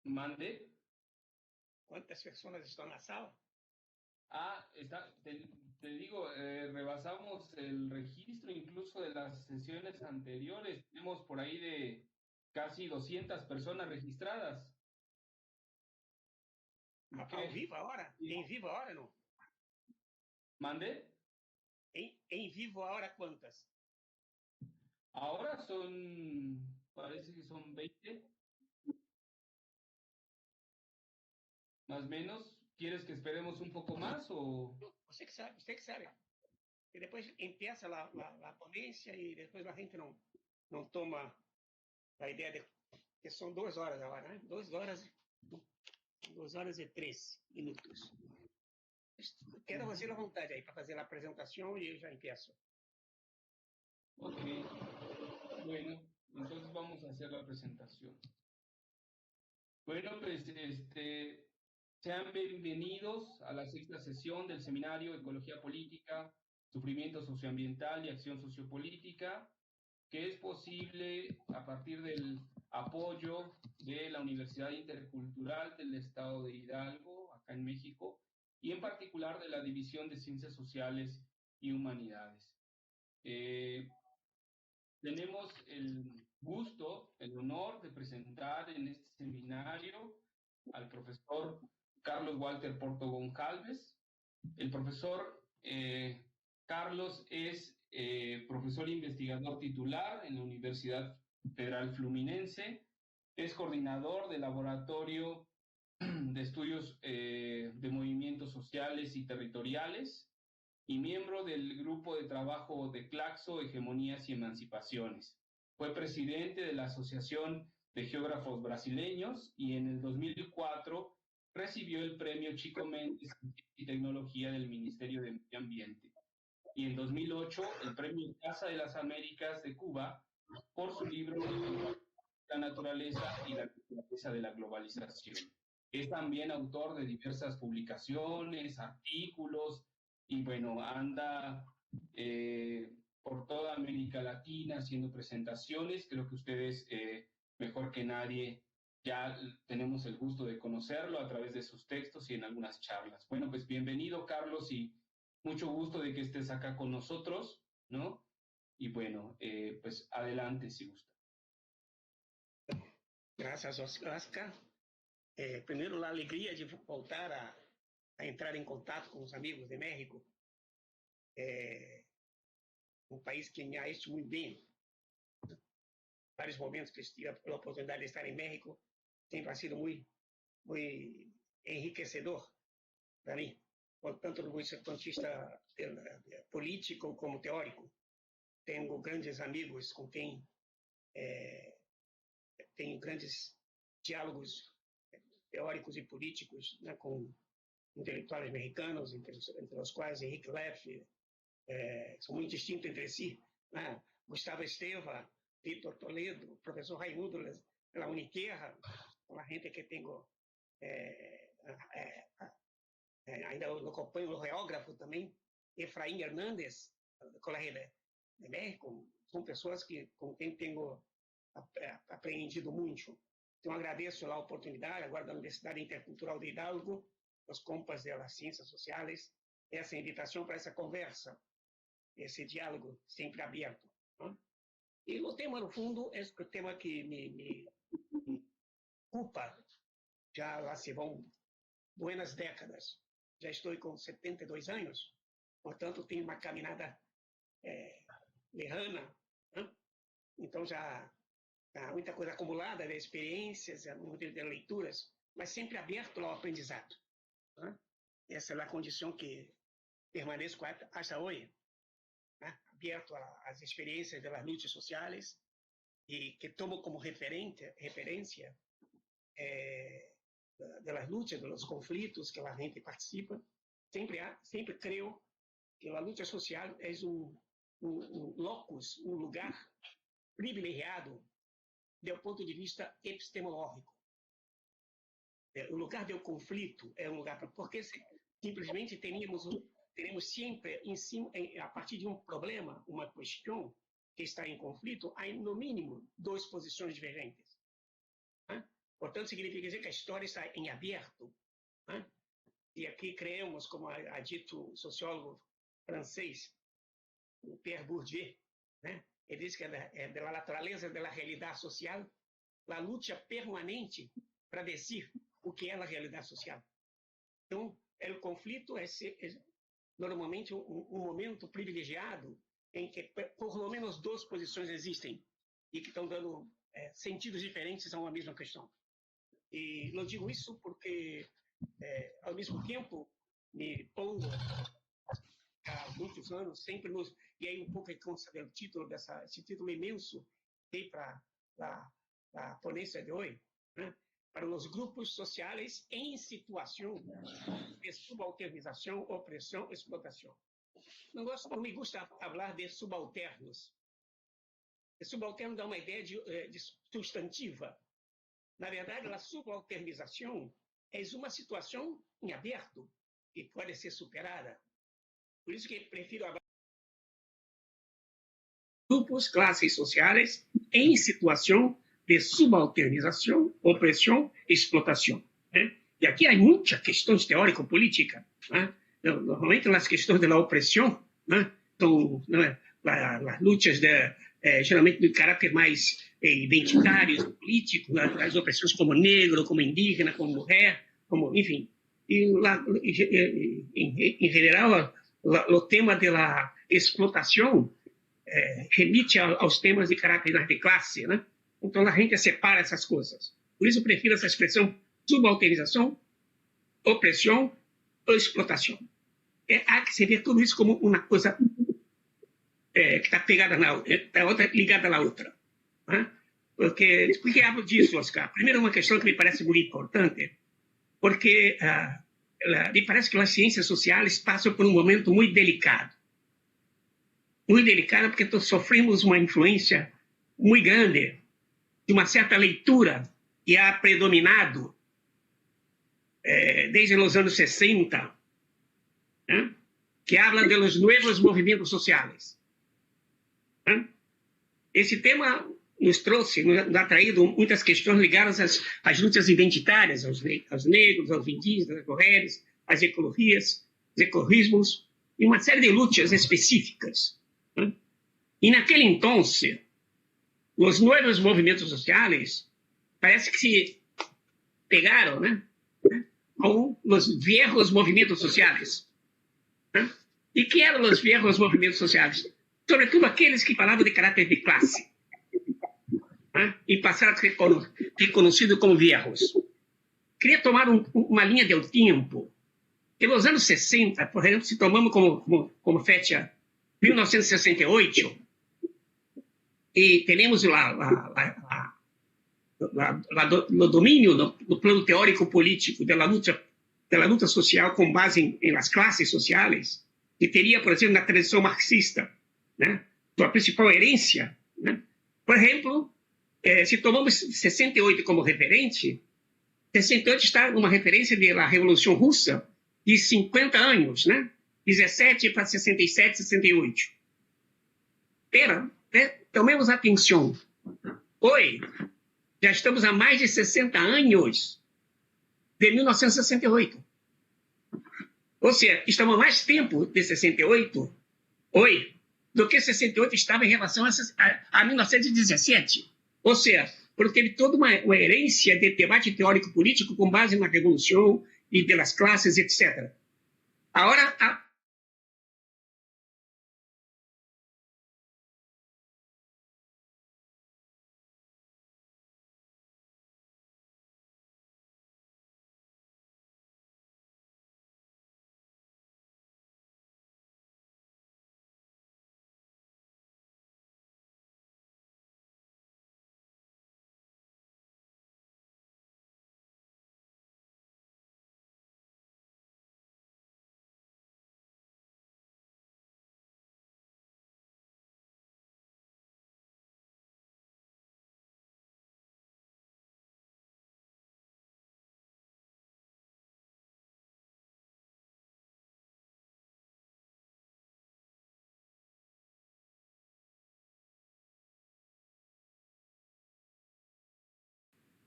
Mande. ¿Cuántas personas están en la sala? Te digo, rebasamos el registro incluso de las sesiones anteriores. Tenemos por ahí de casi 200 personas registradas. Ao vivo agora? Em vivo agora não? ¿Mande? Em vivo agora quantas? Ahora parece que son 20. Más o menos. ¿Quieres que esperemos un poco más o...? Você que sabe. E depois empieza a ponência e depois a gente não toma a ideia de que são 2 horas agora, né? 2 horas e 13 minutos. Queda você à vontade aí para fazer a apresentação e eu já empiezo. Ok. Bueno, entonces vamos a hacer la presentación. Bueno, pues sean bienvenidos a la sexta sesión del seminario Ecología Política, Sufrimiento Socioambiental y Acción Sociopolítica, que es posible a partir del apoyo de la Universidad Intercultural del Estado de Hidalgo, acá en México, y en particular de la División de Ciencias Sociales y Humanidades. Tenemos el gusto, el honor de presentar en este seminario al profesor Carlos Walter Porto Goncalves. El profesor Carlos es profesor investigador titular en la Universidad Federal Fluminense, es coordinador del Laboratorio de Estudios de Movimientos Sociales y Territoriales y miembro del grupo de trabajo de Claxo, Hegemonías y Emancipaciones. Fue presidente de la Asociación de Geógrafos Brasileños y en el 2004 recibió el premio Chico Mendes y Tecnología del Ministerio de Medio Ambiente. Y en 2008 el premio Casa de las Américas de Cuba por su libro La naturaleza y la naturaleza de la globalización. Es también autor de diversas publicaciones, artículos, y bueno, anda por toda América Latina haciendo presentaciones. Creo que ustedes, mejor que nadie, ya tenemos el gusto de conocerlo a través de sus textos y en algunas charlas. Bueno, pues bienvenido, Carlos, y mucho gusto de que estés acá con nosotros, ¿no? Y bueno, pues adelante si gusta. Graças, Oscar. Primeiro, a alegria de voltar a entrar em contato com os amigos de México. Um país que me ha hecho muito bem. Vários momentos que tive a oportunidade de estar em México, sempre ha sido muito enriquecedor para mim, tanto do ponto de vista político como teórico. Tenho grandes amigos com quem tenho grandes diálogos teóricos e políticos, né, com intelectuais mexicanos, entre os quais Henrique Leff, são muito distintos entre si, né? Gustavo Esteva, Vítor Toledo, professor Raimundo de la Uniterra, uma gente que tenho ainda eu acompanho o geógrafo também, Efraim Hernández, do Colégio de México, são pessoas com quem tenho aprendido muito. Então, agradeço a oportunidade, agora da Universidade Intercultural de Hidalgo, os compas das Ciências Sociais, essa invitação para essa conversa, esse diálogo sempre aberto. Né? E o tema, no fundo, é o tema que me ocupa, já lá se vão buenas décadas. Já estou com 72 anos, portanto, tenho uma caminhada lejana, né? Então já há muita coisa acumulada de experiências, de leituras, mas sempre aberto ao aprendizado. Né? Essa é a condição que permaneço até hoje, né? Aberto às experiências das lutas sociais e que tomo como referência das lutas, dos conflitos que a gente participa. Sempre creio que a luta social é locus, lugar privilegiado do ponto de vista epistemológico. O lugar do conflito é lugar porque simplesmente teremos sempre em cima, a partir de problema, uma questão que está em conflito, há no mínimo duas posições divergentes. Né? Portanto, significa dizer que a história está em aberto. Né? E aqui creemos, como ha dito o sociólogo francês, o Pierre Bourdieu, né? Ele diz que é da natureza da realidade social a luta permanente para decidir o que é a realidade social. Então, o conflito é normalmente um momento privilegiado em que, por lo menos, duas posições existem e que estão dando sentidos diferentes a uma mesma questão. E eu digo isso porque, ao mesmo tempo, me pongo há muitos anos, sempre nos. E aí, um pouco em conta do título, esse título imenso que para a ponência de hoje, né? Para os grupos sociais em situação de subalternização, opressão, explotação. Não me gusta falar de subalternos. Subalterno dá uma ideia de substantiva. Na verdade, a subalternização é uma situação em aberto que pode ser superada. Por isso que prefiro falar de grupos, classes sociais em situação de subalternização, opressão e explotação. Né? E aqui há muitas questões teórico-políticas. Né? Normalmente, as questões da opressão, né? Então, né? As lutas geralmente de caráter mais identitário, político, né? As opressões como negro, como indígena, como mulher, como, enfim. E em geral, o tema da explotação remite aos temas de caráter de classe, né? Então a gente separa essas coisas. Por isso eu prefiro essa expressão subalternização, opressão ou explotação. Há que se ver tudo isso como uma coisa que está pegada na outra, ligada na outra. Né? Por que hablo disso, Oscar? Primeiro, uma questão que me parece muito importante, porque me parece que as ciências sociais passam por um momento muito delicado. Muito delicado porque sofremos uma influência muito grande de uma certa leitura que ha predominado desde os anos 60, né? Que habla de los nuevos movimentos sociais. Né? Esse tema nos ha traído muitas questões ligadas às lutas identitárias, aos negros, aos indígenas, às mulheres, às ecologias, aos ecologismos, e uma série de lutas específicas. Né? E naquele entonces, os novos movimentos sociais parece que se pegaram, né, com os viejos movimentos sociais. Né? E que eram os viejos movimentos sociais? Sobretudo aqueles que falavam de caráter de classe. Né? E passaram a ser conhecidos como viejos. Queria tomar uma linha do tempo. Pelos anos 60, por exemplo, se tomamos como fecha 1968, e temos no domínio do plano teórico-político da luta social com base nas classes sociais, que teria, por exemplo, na tradição marxista, né, sua principal herência. Né? Por exemplo, se tomamos 68 como referente, 68 está numa referência da Revolução Russa de 50 anos, né? 17 para 67, 68. Tomemos atenção. Hoje, já estamos há mais de 60 anos de 1968. Ou seja, estamos há mais tempo de 68 hoje do que 68 estava em relação a 1917. Ou seja, porque teve toda uma herência de debate teórico-político com base na Revolução e pelas classes, etc. Agora,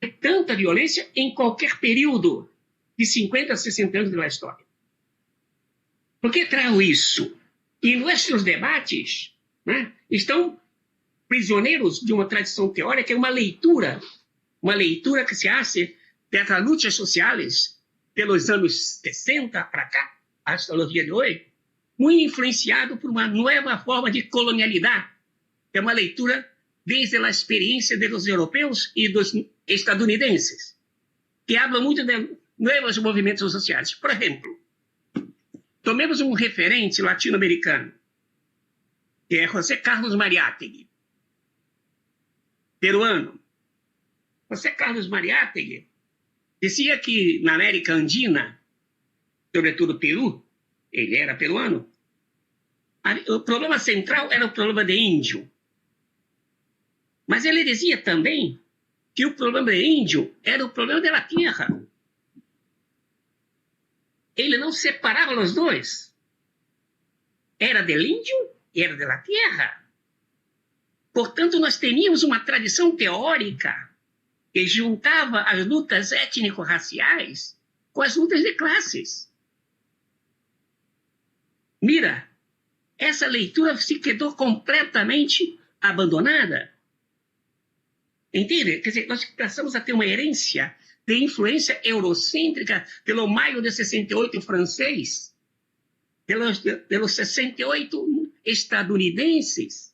tanta violência em qualquer período de 50 a 60 anos da história. Por que trago isso? E nossos debates, né, estão prisioneiros de uma tradição teórica, uma leitura que se hace das lutas sociais pelos anos 60 para cá, hasta os dias de hoje, muito influenciado por uma nova forma de colonialidade. É uma leitura desde a experiência dos europeus e dos estadunidenses, que habla muito de novos movimentos sociais. Por exemplo, tomemos um referente latino-americano, que é José Carlos Mariátegui, peruano. José Carlos Mariátegui dizia que na América Andina, sobretudo Peru, ele era peruano, o problema central era o problema de índio. Mas ele dizia também que o problema de índio era o problema da terra. Ele não separava os dois. Era do índio e era da terra. Portanto, nós teníamos uma tradição teórica que juntava as lutas étnico-raciais com as lutas de classes. Mira, essa leitura se quedou completamente abandonada. Entende? Quer dizer, nós passamos a ter uma herência de influência eurocêntrica pelo maio de 68 francês, pelos 68 estadunidenses,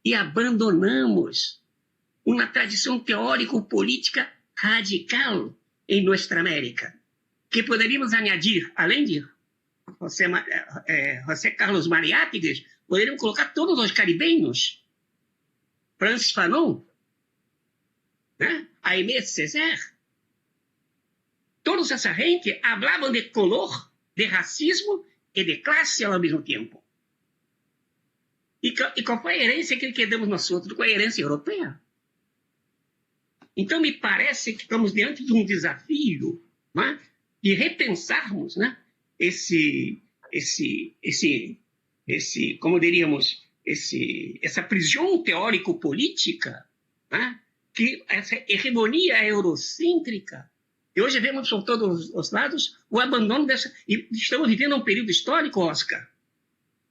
e abandonamos uma tradição teórico-política radical em nossa América, que poderíamos añadir, além de José Carlos Mariátegui, poderíamos colocar todos os caribenhos, Francis Fanon, né? Aimé Césaire, toda essa gente falavam de color, de racismo e de classe ao mesmo tempo. E qual foi a herência que quedamos nós outros? Qual a herência europeia? Então, me parece que estamos diante de um desafio, né, de repensarmos, né, como diríamos, essa prisão teórico-política, né, que essa hegemonia eurocêntrica. E hoje vemos por todos os lados o abandono dessa. E estamos vivendo um período histórico, Oscar,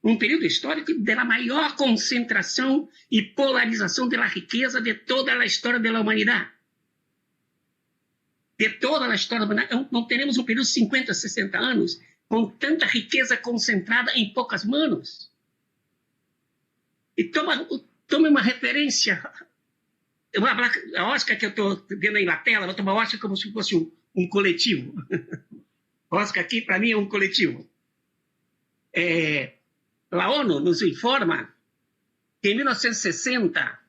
um período histórico da maior concentração e polarização da riqueza de toda a história da humanidade. De toda a história da humanidade. Não teremos um período de 50, 60 anos com tanta riqueza concentrada em poucas mãos. E tome uma referência. A Oscar que eu estou vendo aí na tela, vou tomar a Oscar como se fosse um coletivo. Oscar aqui, para mim, é um coletivo. A ONU nos informa que em 1960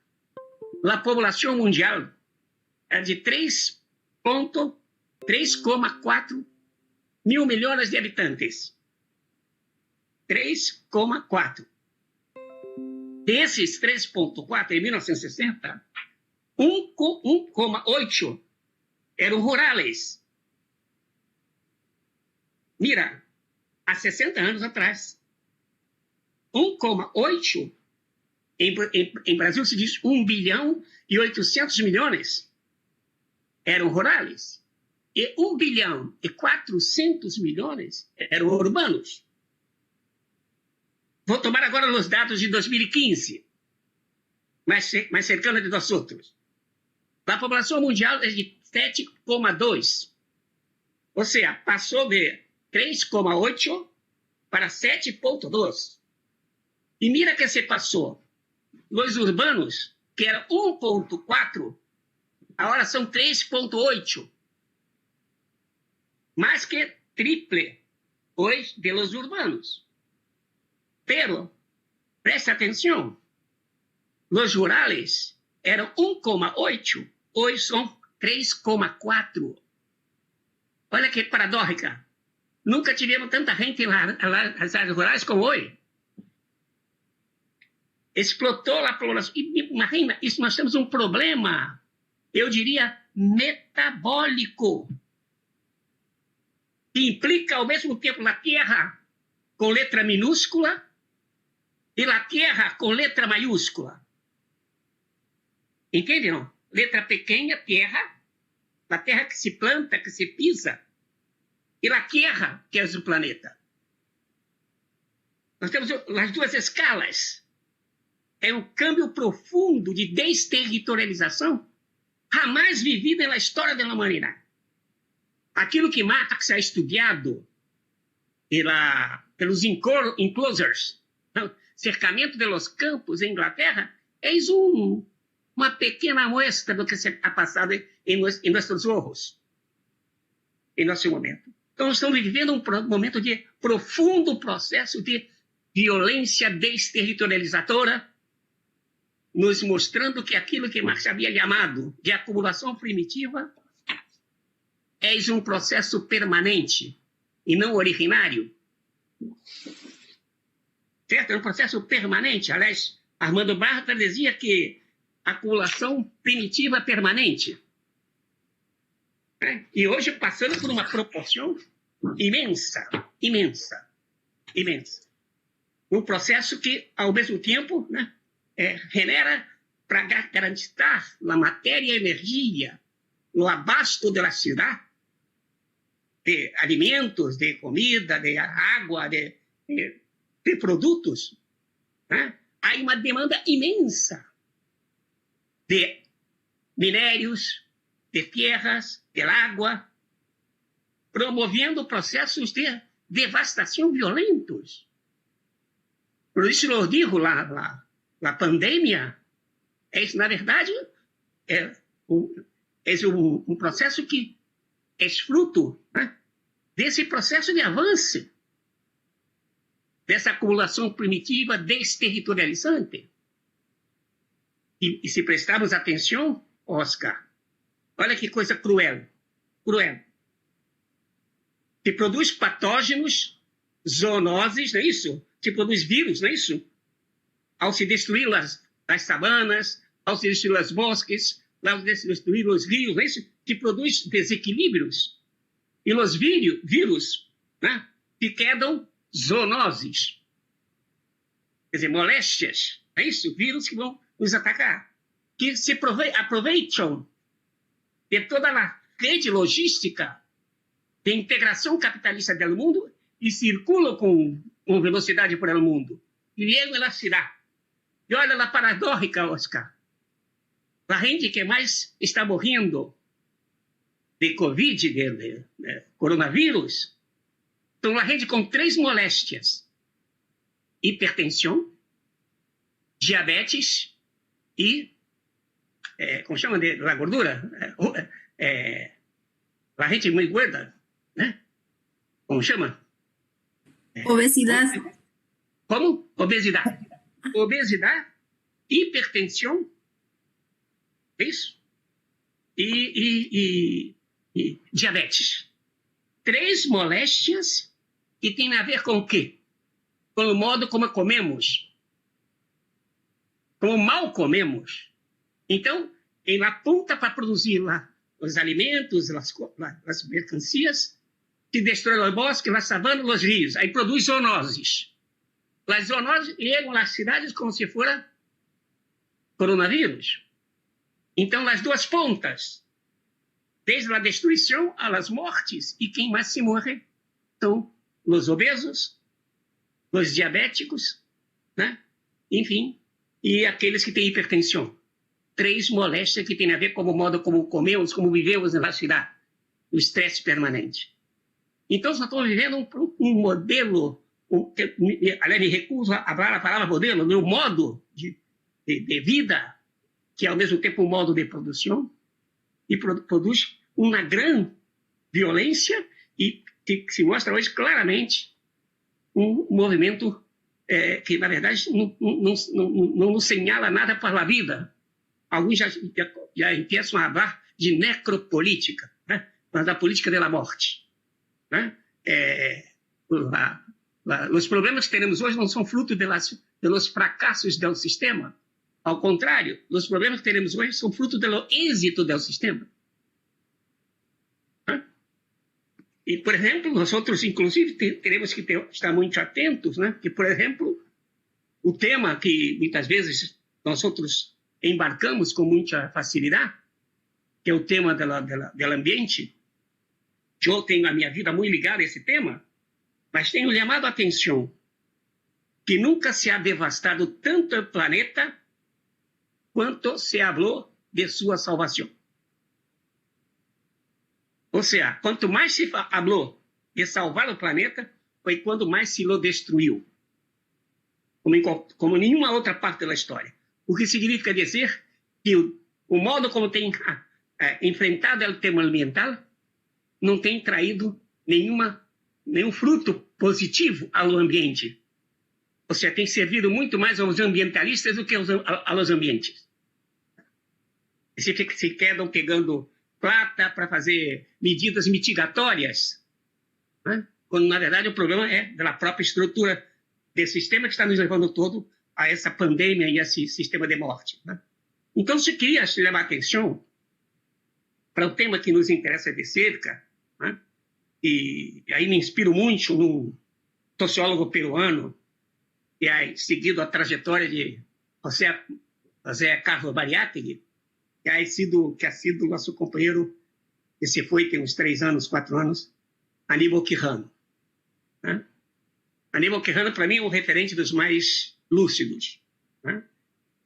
a população mundial era de 3,4 mil milhões de habitantes. 3,4. Desses 3,4 em 1960, 1,8 eram rurais. Mira, há 60 anos atrás, 1,8, em Brasil se diz 1 bilhão e 800 milhões, eram rurais. E 1 bilhão e 400 milhões eram urbanos. Vou tomar agora os dados de 2015, mais cercano de nós outros. A população mundial é de 7,2. Ou seja, passou de 3,8 para 7,2. E mira que se passou. Os urbanos, que eram 1,4, agora são 3,8. Mais que triple hoje de los urbanos. Pero, preste atenção, os rurales eram 1,8, hoje são 3,4. Olha que paradójica. Nunca tivemos tanta gente nas áreas rurais como hoje. Explotou a população. Imagina, isso nós temos um problema, eu diria, metabólico, que implica ao mesmo tempo a terra com letra minúscula e a terra com letra maiúscula. Entende, não? Letra pequena, terra, a terra que se planta, que se pisa, e a terra que é o planeta. Nós temos as duas escalas. É um câmbio profundo de desterritorialização jamais vivida na história da humanidade. Aquilo que Marx ha estudado pelos enclosures, cercamento dos campos em Inglaterra, eis uma pequena muestra do que se ha passado em nossos olhos, em nosso momento. Então, nós estamos vivendo um momento de profundo processo de violência desterritorializadora, nos mostrando que aquilo que Marx havia chamado de acumulação primitiva é um processo permanente e não originário. Certo? É um processo permanente. Aliás, Armando Bartra dizia que a acumulação primitiva é permanente. E hoje passando por uma proporção imensa, imensa, imensa. Um processo que, ao mesmo tempo, né, genera para garantir a matéria e energia no abasto da cidade, de alimentos, de comida, de água, de produtos, né? Há uma demanda imensa de minérios, de terras, de água, promovendo processos de devastação violentos. Por isso eu digo, a pandemia, na verdade, é um processo que é fruto, né, desse processo de avanço, dessa acumulação primitiva desterritorializante. E se prestarmos atenção, Oscar, olha que coisa cruel, cruel. Que produz patógenos, zoonoses, não é isso? Que produz vírus, não é isso? Ao se destruir as savanas, ao se destruir os bosques, ao se destruir os rios, não é isso? Que produz desequilíbrios. E os vírus, né, que quedam zoonoses. Quer dizer, moléstias, não é isso? Vírus que vão nos atacar. Que se aproveitam de toda a rede logística de integração capitalista do mundo e circulam com velocidade por el mundo. E chegam na cidade. E olha a paradójica, Oscar. A gente que mais está morrendo de Covid, de coronavírus, são a gente com 3 moléstias: hipertensão, diabetes e, como chama de la gordura? A gente muito gorda, né? Como chama? Obesidade. Como? Obesidade. Obesidade, hipertensão, isso? E diabetes. 3 moléstias que têm a ver com o quê? Com o modo como comemos. Como mal comemos. Então, ele aponta para produzir lá os alimentos, as mercancias, que destrói os bosques, as savanas, os rios. Aí produz zoonoses. As zoonoses chegam nas cidades como se fosse coronavírus. Então, as duas pontas, desde a destruição às mortes, e quem mais se morre são os obesos, os diabéticos, né? Enfim, e aqueles que têm hipertensão. 3 moléstias que têm a ver com o modo como comemos, como vivemos na cidade, o estresse permanente. Então, nós estamos vivendo um modelo, aliás, me recuso a falar a palavra modelo, um modo de vida, que é ao mesmo tempo um modo de produção, e produz uma grande violência, e que se mostra hoje claramente um movimento que, na verdade, não nos señala nada para a vida. Alguns já começam a falar de necropolítica, né? Mas da política da morte. Né? Os problemas que temos hoje não são fruto dos fracassos do sistema. Ao contrário, os problemas que teremos hoje são fruto do êxito do sistema. E, por exemplo, nós outros, inclusive, teremos que estar muito atentos, né? Que, por exemplo, o tema que muitas vezes nós outros embarcamos com muita facilidade, que é o tema do ambiente, eu tenho a minha vida muito ligada a esse tema, mas tenho chamado a atenção que nunca se ha devastado tanto o planeta quanto se falou de sua salvação. Ou seja, quanto mais se falou de salvar o planeta, foi quando mais se lo destruiu, como nenhuma outra parte da história. O que significa dizer que o modo como tem enfrentado o tema ambiental não tem traído nenhum fruto positivo ao ambiente. Ou seja, tem servido muito mais aos ambientalistas do que aos ambientes. Se quedam pegando plata para fazer medidas mitigatórias, né? Quando, na verdade, o problema é da própria estrutura desse sistema que está nos levando todo a essa pandemia e a esse sistema de morte, né? Então, se queria chamar a atenção para o tema que nos interessa de cerca, né? E aí me inspiro muito num sociólogo peruano que ha seguido a trajetória de José Carlos Bariátegui, que ha sido nosso companheiro, que se foi tem uns 3 anos, 4 anos, Aníbal Quijano, né? Aníbal Quijano, para mim, é um referente dos mais lúcidos, né?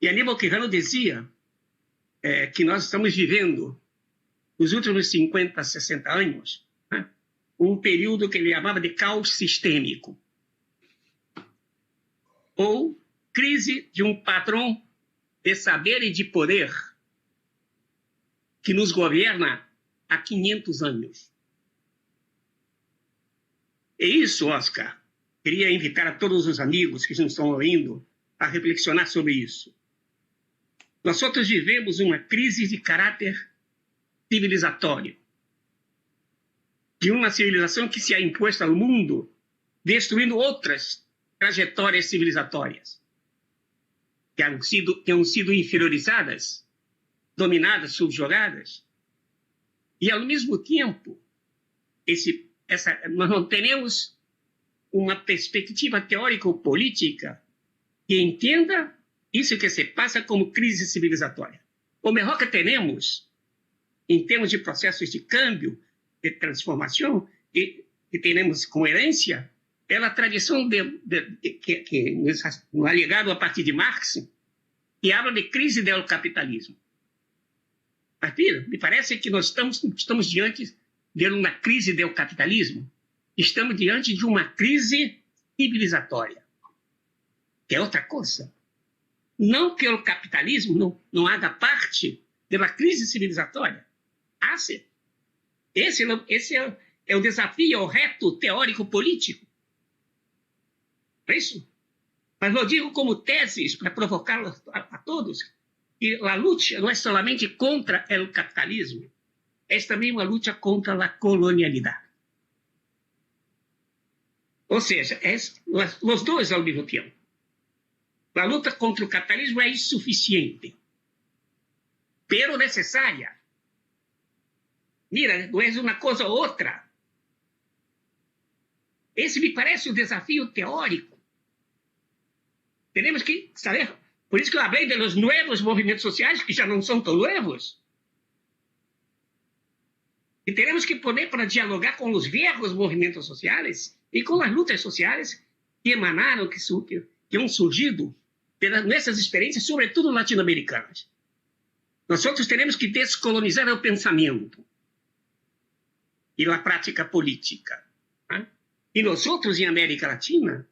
E Aníbal Quijano dizia que nós estamos vivendo, nos últimos 50, 60 anos, né, um período que ele chamava de caos sistêmico, ou crise de um padrão de saber e de poder que nos governa há 500 anos. E isso, Oscar, queria invitar a todos os amigos que nos estão ouvindo a reflexionar sobre isso. Nós outros vivemos uma crise de caráter civilizatório, de uma civilização que se ha imposto ao mundo, destruindo outras trajetórias civilizatórias que han sido inferiorizadas, dominadas, subjugadas, e ao mesmo tempo nós não temos uma perspectiva teórico-política que entenda isso que se passa como crise civilizatória. O melhor que temos, em termos de processos de câmbio, de transformação, que temos como herência, é a tradição que nos é legado a partir de Marx, que habla de crise do capitalismo. Mas, me parece que nós estamos diante de uma crise do capitalismo, estamos diante de uma crise civilizatória, que é outra coisa. Não que o capitalismo não haja parte da crise civilizatória. Esse é o desafio, o reto teórico-político. É isso? Mas eu digo como teses para provocar a todos que a luta não é somente contra o capitalismo, é também uma luta contra a colonialidade. Ou seja, os dois ao mesmo tempo. A luta contra o capitalismo é insuficiente, pero necessária. Mira, não é uma coisa ou outra. Esse me parece um desafio teórico. Temos que saber. Por isso que eu falei dos novos movimentos sociais, que já não são tão novos. E teremos que poder para dialogar com os velhos movimentos sociais e com as lutas sociais que emanaram, que han surgido nessas experiências, sobretudo latino-americanas. Nós outros teremos que descolonizar o pensamento e a prática política. Né? E nós outros, em América Latina,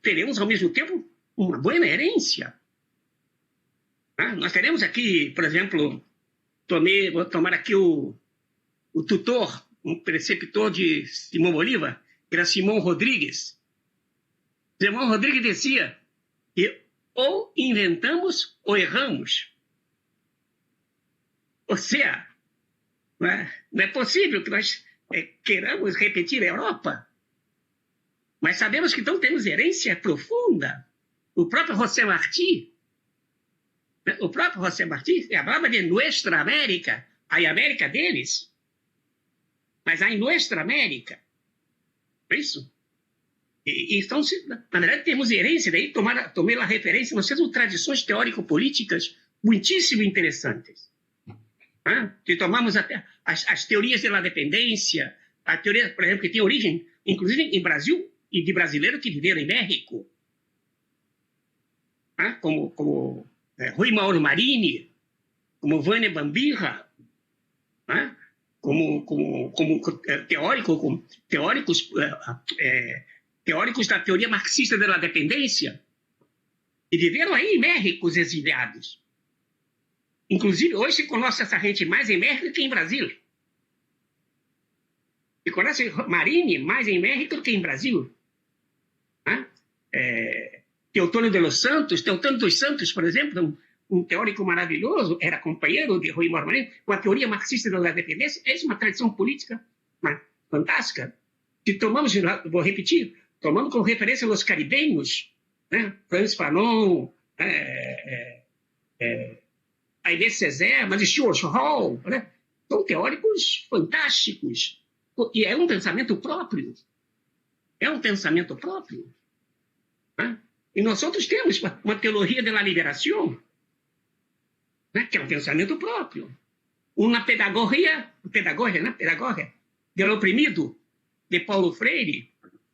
teremos, ao mesmo tempo, uma boa herência. Nós teremos aqui, por exemplo, vou tomar aqui o tutor, um preceptor de Simão Bolívar, que era Simão Rodrigues. Simão Rodrigues dizia que ou inventamos ou erramos. Ou seja, não é possível que nós queiramos repetir a Europa. Mas sabemos que então temos herência profunda. O próprio José Martí falava de Nuestra América, a América deles, mas a Nuestra América. É isso? Então, na verdade, temos herência, daí tomei a referência, nós temos tradições teórico-políticas muitíssimo interessantes. Se tomamos até as teorias da dependência, a teoria, por exemplo, que tem origem, inclusive, em Brasil, e de brasileiros que viveram em México, como Rui Mauro Marini, como Vânia Bambirra, como teóricos da teoria marxista da dependência, e viveram aí em México, os exiliados. Inclusive, hoje se conhece essa gente mais em México do que em Brasil. Se conhece Marini mais em México do que em Brasil. Teotônio dos Santos, por exemplo, um teórico maravilhoso, era companheiro de Rui Mauro Marini, com a teoria marxista da dependência. É uma tradição política fantástica. Se tomamos, vou repetir, tomando como referência os caribenhos, Franz Fanon, Aimé Césaire, mas Stuart Hall, são teóricos fantásticos. E é um pensamento próprio. E nós outros temos uma teologia da liberação, que é um pensamento próprio. Uma pedagogia do oprimido, de Paulo Freire.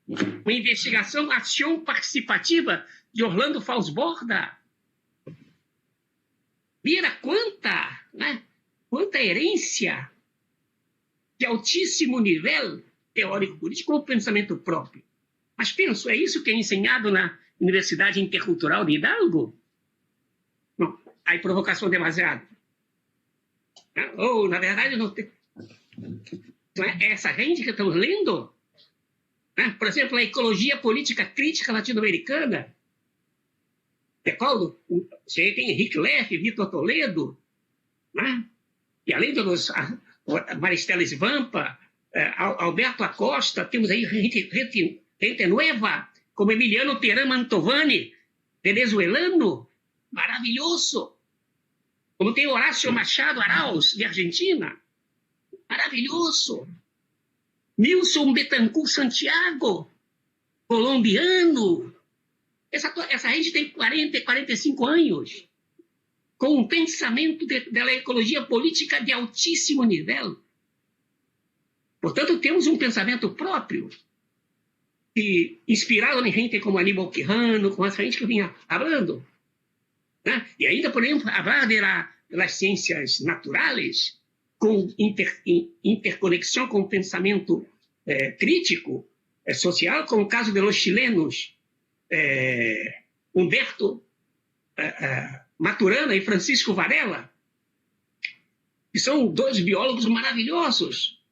Uma investigação, ação participativa de Orlando Falsborda. Mira quanta herência de altíssimo nível teórico-político com o pensamento próprio. Mas penso, é isso que é ensinado na Universidade Intercultural de Hidalgo? Não, aí provocação demasiado. Ou, na verdade, não tem... É essa gente que estamos lendo? Por exemplo, a ecologia política crítica latino-americana. Você tem Henrique Leff, Vitor Toledo, e além dos Maristela Svampa, Alberto Acosta, temos aí gente nova, como Emiliano Teran Mantovani, venezuelano, maravilhoso. Como tem Horácio Machado Arauz, de Argentina, maravilhoso. Nilson Betancourt Santiago, colombiano. Essa gente tem 40, 45 anos, com um pensamento da ecologia política de altíssimo nível. Portanto, temos um pensamento próprio, inspirado em gente como Aníbal Quijano, com essa gente que eu vinha falando. E ainda, por exemplo, falar das ciências naturais, com interconexão com o pensamento crítico, social, como o caso dos chilenos Humberto Maturana e Francisco Varela, que são dois biólogos maravilhosos.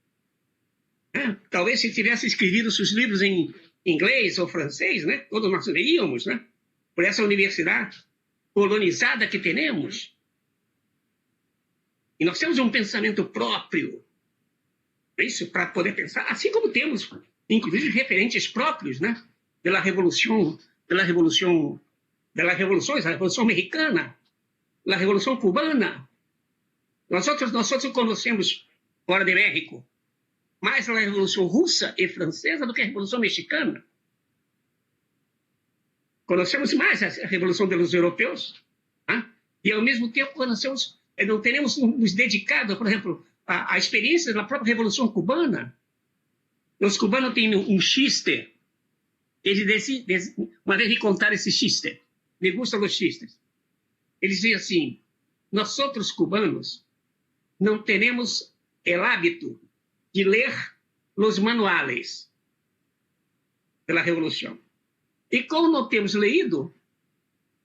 Talvez se tivesse escrevido seus livros em inglês ou francês, todos nós leíamos, por essa universidade colonizada que temos. E nós temos um pensamento próprio, isso, para poder pensar, assim como temos, inclusive, referentes próprios, da Revolução Mexicana, da Revolução Cubana. Nós outros conhecemos, fora de México, mais a Revolução Russa e Francesa do que a Revolução Mexicana. Conhecemos mais a Revolução dos Europeus, e, ao mesmo tempo, não teremos nos dedicado, por exemplo, à experiência da própria Revolução Cubana. Os cubanos têm um chiste. Eles uma vez me contaram esse chiste. Me gustam os chistes. Eles dizem assim: nós outros cubanos não temos o hábito de ler os manuais da Revolução. E como não temos lido,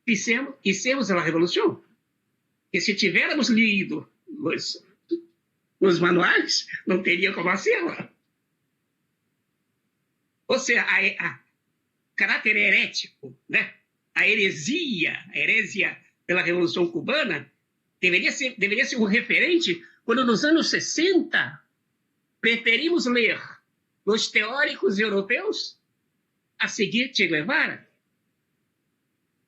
hicimos a Revolução. E se tivéssemos lido os manuais, não teria como fazê-la. Ou seja, a caráter herético, a heresia pela Revolução Cubana, deveria ser um referente quando, nos anos 60, preferimos ler os teóricos europeus a seguir Che Guevara.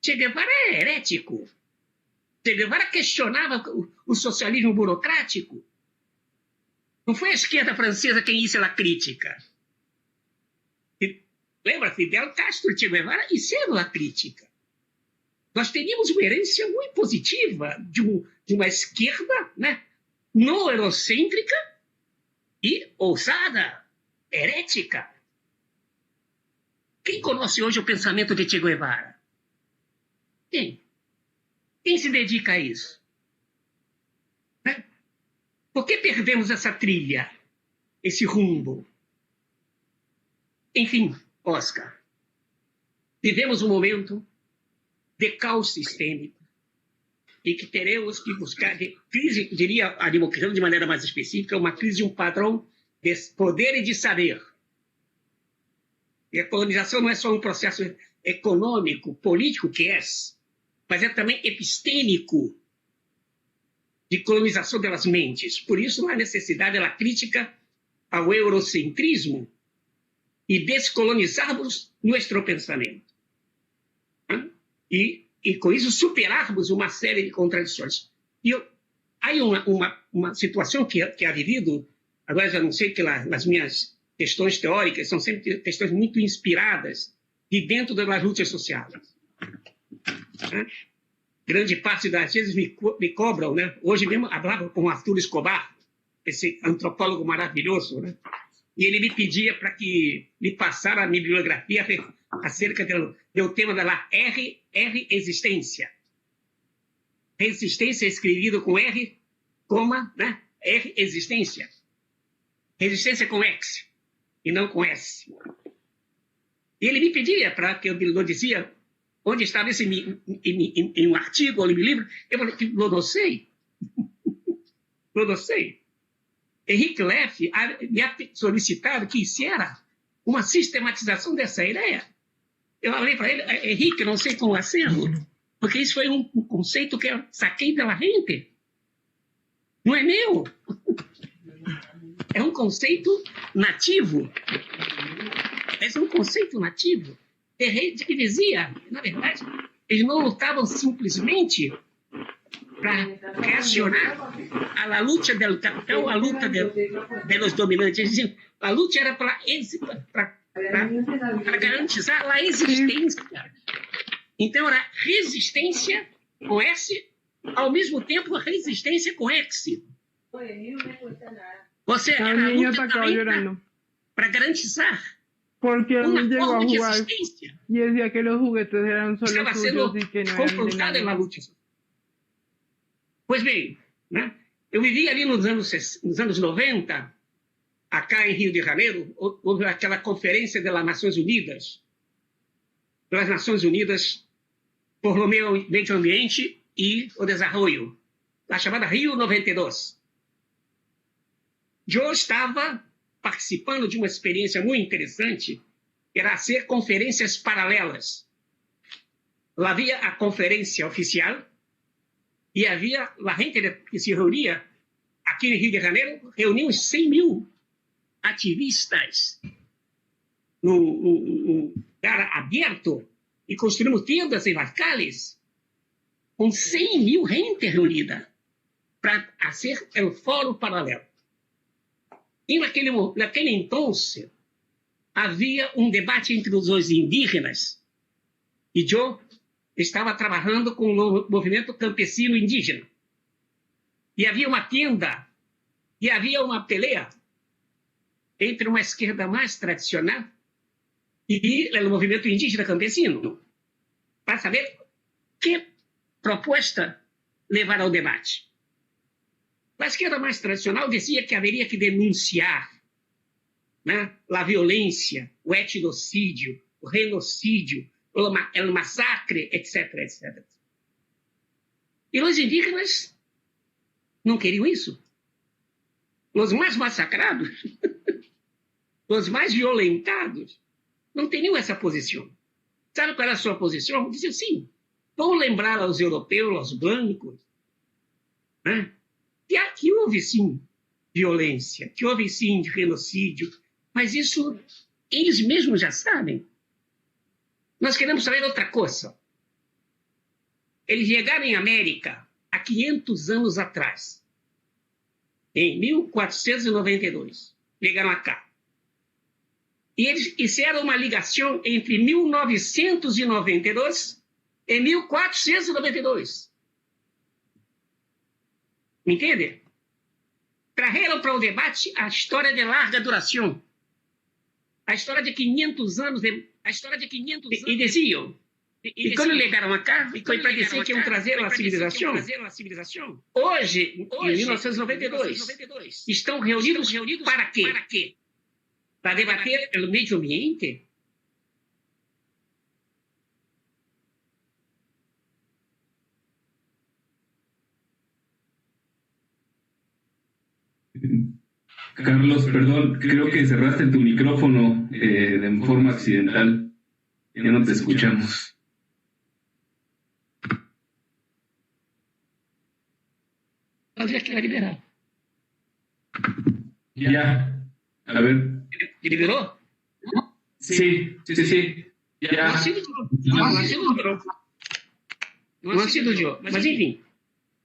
Che Guevara é herético. Che Guevara questionava o socialismo burocrático. Não foi a esquerda francesa quem hizo a crítica. Lembra, Fidel Castro, Che Guevara hicieron a crítica. Nós teríamos uma herência muito positiva de uma esquerda, não eurocêntrica e ousada, herética. Quem conhece hoje o pensamento de Che Guevara? Quem? Quem se dedica a isso? Né? Por que perdemos essa trilha, esse rumbo? Enfim, Oscar, vivemos um momento de caos sistêmico e que teremos que buscar, crise, diria a democracia de maneira mais específica, uma crise de um padrão de poder e de saber. E a colonização não é só um processo econômico, político, que é, mas é também epistêmico, de colonização das mentes. Por isso, não há necessidade da crítica ao eurocentrismo e descolonizarmos nosso pensamento. E com isso superarmos uma série de contradições. E há uma situação que é vivido, agora já não sei que lá, nas minhas questões teóricas, são sempre questões muito inspiradas de dentro das lutas sociais. Grande parte das vezes me cobram, né? Hoje mesmo falava com o Arthur Escobar, esse antropólogo maravilhoso, né? E ele me pedia para que me passara a minha bibliografia acerca do tema da existência. Resistência é escrevido com R, coma, né? R, existência. Resistência com X e não com S. E ele me pedia para que eu dizia onde estava isso em um artigo ou em um livro. Eu falei, eu não sei. Eu não sei. Henrique Leff me ha solicitado que hiciera uma sistematização dessa ideia. Eu falei para ele, Henrique, não sei como hacerlo, porque isso foi um conceito que eu saquei pela gente. Não é meu. É um conceito nativo. É um conceito nativo. Que dizia, na verdade, eles não lutavam simplesmente para reacionar à luta do capital, à luta dos dominantes. Eles diziam, a luta era para garantizar a existência. Então, era resistência com S, ao mesmo tempo resistência com X. Você era a luta também para garantizar porque una él llegó a forma de jugar existencia. y decía que los juguetes eran solo Estaba sendo suyos y que no eran de confrontada na nadie. luta. Pois bem, né? Eu vivi ali nos anos 90, acá em Rio de Janeiro, houve aquela conferência das Nações Unidas, por o meio ambiente e o desenvolvimento, a chamada Rio 92. Eu estava participando de uma experiência muito interessante, que era fazer conferências paralelas. Lá havia a conferência oficial e havia a gente que se reunia aqui em Rio de Janeiro, reuniu 100 mil ativistas num lugar aberto e construímos tendas em locais com 100 mil gente reunida para fazer o fórum paralelo. E naquele entonces havia um debate entre os indígenas e eu estava trabalhando com o movimento campesino indígena. E havia uma tenda e havia uma peleia entre uma esquerda mais tradicional e o movimento indígena campesino para saber que proposta levar ao debate. A esquerda mais tradicional dizia que haveria que denunciar, né, a violência, o etnocídio, o genocídio, o massacre, etc, etc. E os indígenas não queriam isso. Os mais massacrados, os mais violentados, não teriam essa posição. Sabe qual era a sua posição? Diziam, sim, vou lembrar aos europeus, aos brancos, né, que houve, sim, violência, que houve, sim, genocídio, mas isso eles mesmos já sabem. Nós queremos saber outra coisa. Eles chegaram em América há 500 anos atrás, em 1492. Chegaram acá. E eles fizeram uma ligação entre 1992 e 1492. Me entende? trajeron para o debate a história de larga duração, a história de 500 anos e diziam, e quando chegaram cá, foi para dizer que iam trazer a civilização. Hoje, em 1992, estão reunidos para quê? Para debater o meio ambiente? Carlos, perdón, creo que cerraste tu micrófono de forma accidental. Ya no te escuchamos. Havia que liberar. Ya, a ver. Liberou? Sí. Ya. Não ha sido eu. Mas enfim,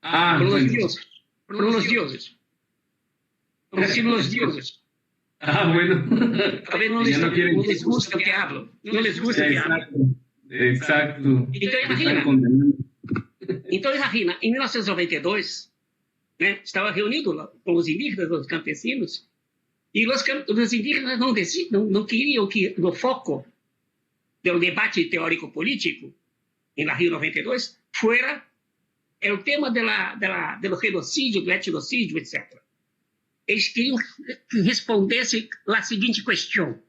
Ah, foram os bueno. deuses. Foram os deuses. Han sido los dioses. Ah, bueno. A ver, não Ya no quieren. les gusta o que hablo. Não les gusta o que hablo. Exacto. Então, Están imagina. condenando. Então, imagina, em 1992, né, estava reunido lá com os indígenas, os campesinos, e os indígenas não queriam que o foco do debate teórico-político, em Rio 92, fuera o tema do genocídio, do etnocídio, etc. Eles queriam que respondesse a seguinte questão.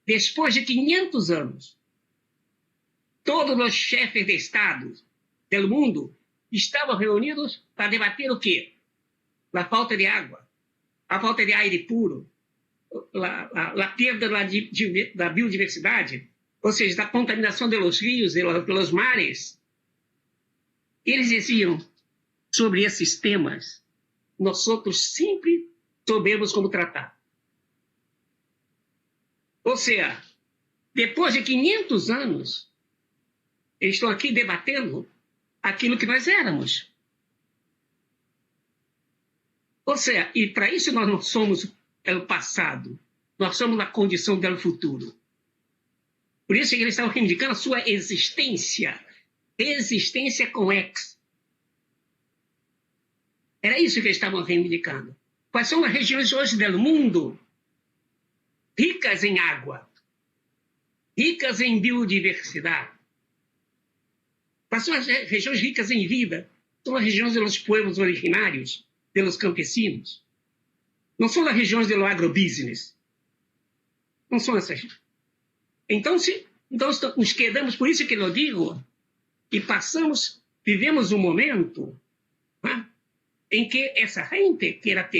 Depois de 500 anos, todos os chefes de Estado do mundo estavam reunidos para debater o quê? A falta de água, a falta de aire puro, a perda da biodiversidade, ou seja, da contaminação dos rios e dos mares. Eles diziam sobre esses temas, nós outros sempre soubemos como tratar. Ou seja, depois de 500 anos, eles estão aqui debatendo aquilo que nós éramos. Ou seja, e para isso nós não somos o passado, nós somos a condição do futuro. Por isso que eles estavam reivindicando a sua existência com X. Era isso que eles estavam reivindicando. Quais são as regiões hoje do mundo ricas em água, ricas em biodiversidade? Quais são as regiões ricas em vida? São as regiões dos povos originários, dos campesinos. Não são as regiões do agrobusiness. Não são essas. Então nos quedamos, por isso que eu digo, que vivemos um momento, né, em que essa gente que era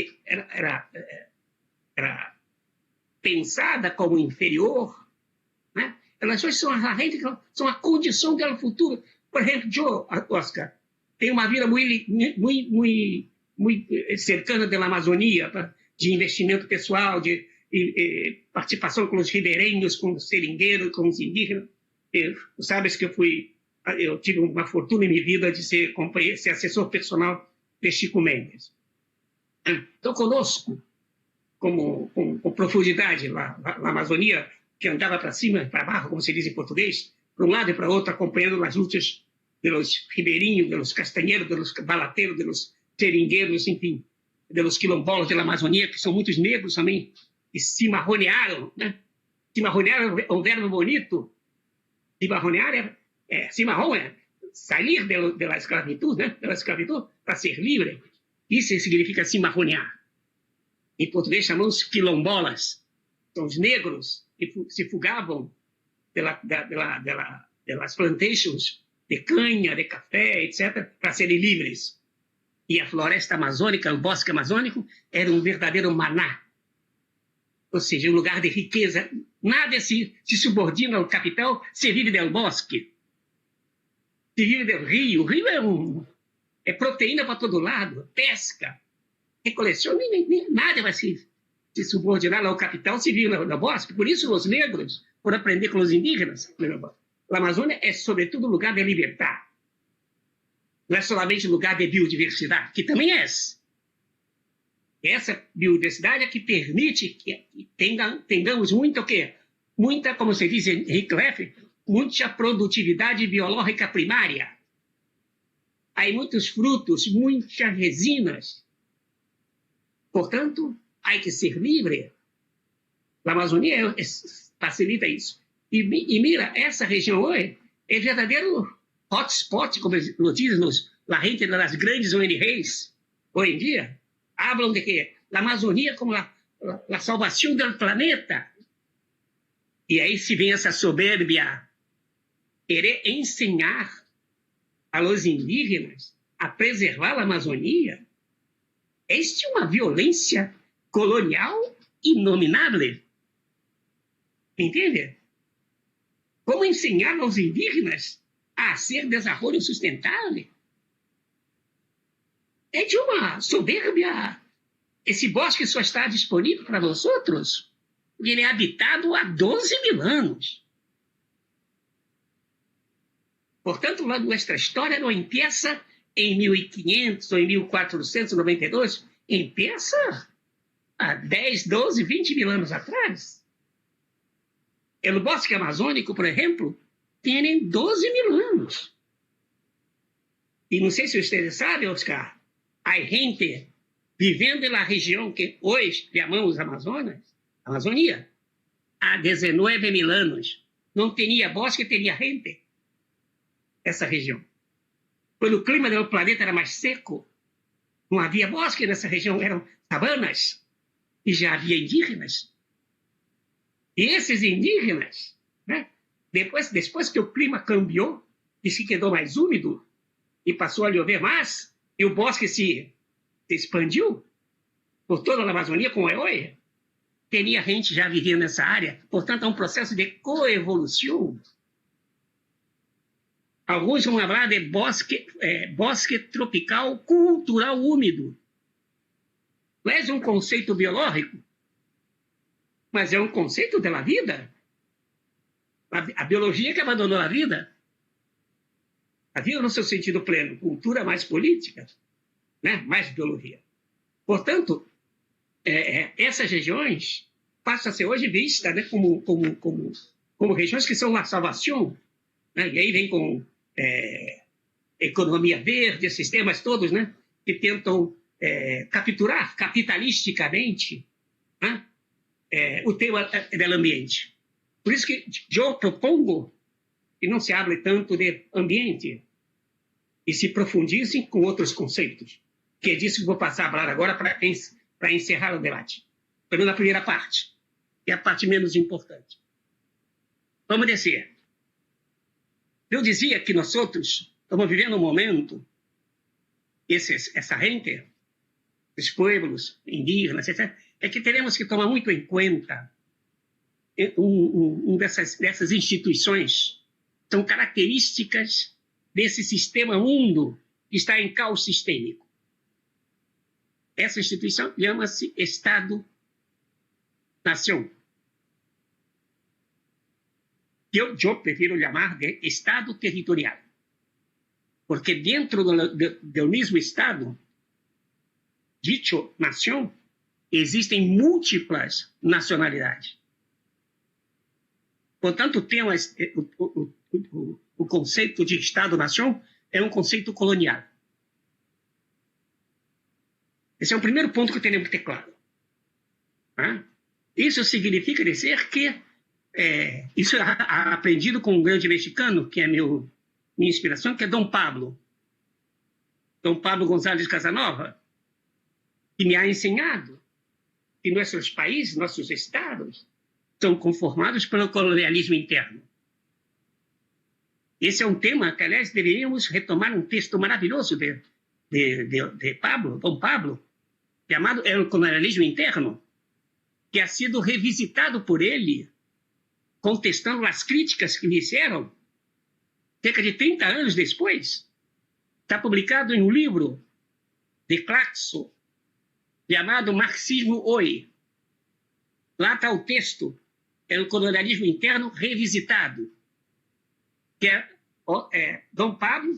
pensada como inferior, né, elas hoje são a gente que são a condição do futuro. Por exemplo, eu, Oscar, tenho uma vida muito cercana da Amazônia, de investimento pessoal, de participação com os ribeirinhos, com os seringueiros, com os indígenas. Tu sabes que eu tive uma fortuna em minha vida de ser assessor personal de Chico Mendes. Então, conosco, com profundidade na Amazônia, que andava para cima e para baixo, como se diz em português, para um lado e para outro, acompanhando as lutas dos ribeirinhos, dos castanheiros, dos balateiros, dos seringueiros, enfim, dos quilombolas da Amazônia, que são muitos negros também, que se marronearam, né? Se marronear é um verbo bonito. Se marronear cimarrão é sair da escravidão, né? Da escravidão para ser livre. Isso significa se marronear. Em português chamamos quilombolas. São os negros que se fugavam das plantations de canha, de café, etc., para serem livres. E a floresta amazônica, o bosque amazônico, era um verdadeiro maná. Ou seja, um lugar de riqueza. Nada se subordina ao capital, se vive do bosque. Se vive do rio. O rio é proteína para todo lado, pesca, recoleciona, nada vai se subordinar ao capital se vive no bosque. Por isso, os negros, por aprender com os indígenas, a Amazônia é, sobretudo, lugar de libertar. Não é somente lugar de biodiversidade, que também é. Essa biodiversidade é que permite que tenhamos muita, o quê? Muita, como se diz em Henrique Leffe, muita produtividade biológica primária. Aí muitos frutos, muitas resinas. Portanto, há que ser livre. A Amazônia facilita isso. E mira, essa região hoje é verdadeiro hotspot, como lo dizem a gente das grandes ONGs, hoje em dia, falam de que a Amazônia como a salvação do planeta. E aí se vem essa soberbia, querer ensinar a los indígenas a preservar a Amazônia. Esta é uma violência colonial inominável. Entende? Como ensinar aos indígenas a ser desenvolvimento sustentável? É de uma soberbia. Esse bosque só está disponível para nós outros. Ele é habitado há 12 mil anos. Portanto, a nossa história não começa em 1500 ou em 1492, começa há 10, 12, 20 mil anos atrás. O bosque amazônico, por exemplo, tem 12 mil anos. E não sei se vocês sabem, Oscar, há gente vivendo na região que hoje chamamos Amazônia, há 19 mil anos. Não tinha bosque, tinha gente. Essa região. Quando o clima do planeta era mais seco, não havia bosque nessa região, eram savanas. E já havia indígenas. E esses indígenas, né, depois que o clima cambiou e se quedou mais úmido e passou a chover mais, e o bosque se expandiu por toda a Amazônia, como é hoje, tinha gente já vivendo nessa área. Portanto, é um processo de coevolução. Alguns vão falar de bosque tropical cultural úmido. Não é um conceito biológico, mas é um conceito da vida. A biologia que abandonou a vida no seu sentido pleno, cultura mais política, né? Mais biologia. Portanto, essas regiões passam a ser hoje vistas, né, como regiões que são uma salvação, né? E aí vem com economia verde, sistemas todos, né, que tentam capturar capitalisticamente, né, o tema do ambiente. Por isso que eu propongo que não se hable tanto de ambiente e se profundize com outros conceitos, que é disso que vou passar a falar agora para encerrar o debate. Pelo menos a primeira parte, que é a parte menos importante. Vamos descer. Eu dizia que nós outros estamos vivendo um momento, essa gente, os pueblos indígenas, etc., é que teremos que tomar muito em conta dessas instituições. São características desse sistema mundo que está em caos sistêmico. Essa instituição chama-se Estado-nação. Eu prefiro chamar de Estado territorial. Porque dentro do mesmo Estado, dicho nação, existem múltiplas nacionalidades. Portanto, o conceito de Estado-nação é um conceito colonial. Esse é o primeiro ponto que temos que ter claro. Isso significa dizer que isso é aprendido com um grande mexicano, que é minha inspiração, que é Dom Pablo González Casanova, que me ha ensinado que nossos países, nossos estados, são conformados pelo colonialismo interno. Esse é um tema que, aliás, deveríamos retomar um texto maravilhoso de Dom Pablo, chamado El Colonialismo Interno, que ha sido revisitado por ele, contestando as críticas que lhe fizeram, cerca de 30 anos depois. Está publicado em um livro de Claxo, chamado Marxismo Hoje. Lá está o texto, é o colonialismo interno revisitado, que é Dom Pablo